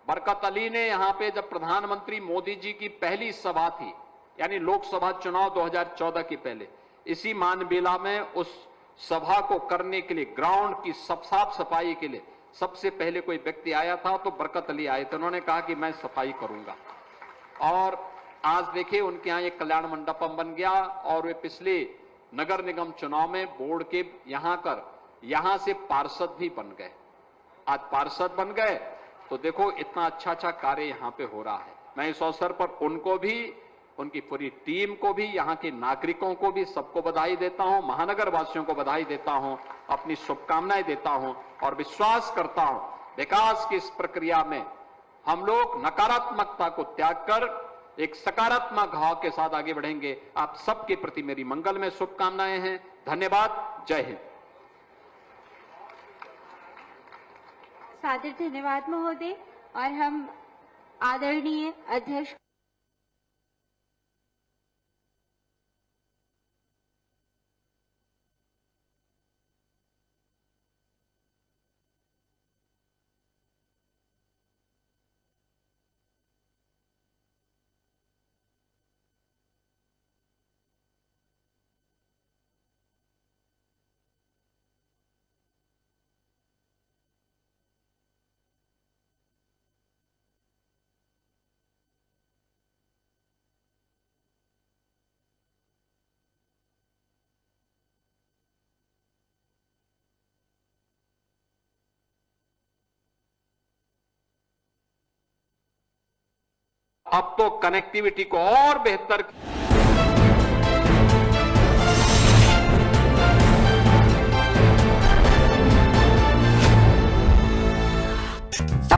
[SPEAKER 7] बरकत अली ने यहां पे जब प्रधानमंत्री मोदी जी की पहली सभा थी, यानी लोकसभा चुनाव 2014 के पहले, इसी मानबेला में उस सभा को करने के लिए, ग्राउंड की साफ सफाई के लिए सबसे पहले कोई व्यक्ति आया था तो बरकत अली आए थे। उन्होंने कहा कि मैं सफाई करूंगा। और आज देखिए उनके यहां एक कल्याण मंडपम बन गया, और वे पिछले नगर निगम चुनाव में बोर्ड के यहां से पार्षद भी बन गए। आज पार्षद बन गए तो देखो इतना अच्छा कार्य यहां पे हो रहा है। मैं इस अवसर पर उनको भी, उनकी पूरी टीम को भी, यहां के नागरिकों को भी, सबको बधाई देता हूं, महानगर वासियों को बधाई देता हूं, अपनी शुभकामनाएं देता हूं और विश्वास करता हूं विकास की इस प्रक्रिया में हम लोग नकारात्मकता को त्याग कर एक सकारात्मक भाव के साथ आगे बढ़ेंगे। आप सबके प्रति मेरी मंगलमय शुभकामनाएं हैं। धन्यवाद। जय हिंद।
[SPEAKER 1] सादर धन्यवाद महोदय। और हम आदरणीय अध्यक्ष
[SPEAKER 7] अब तो कनेक्टिविटी को और बेहतर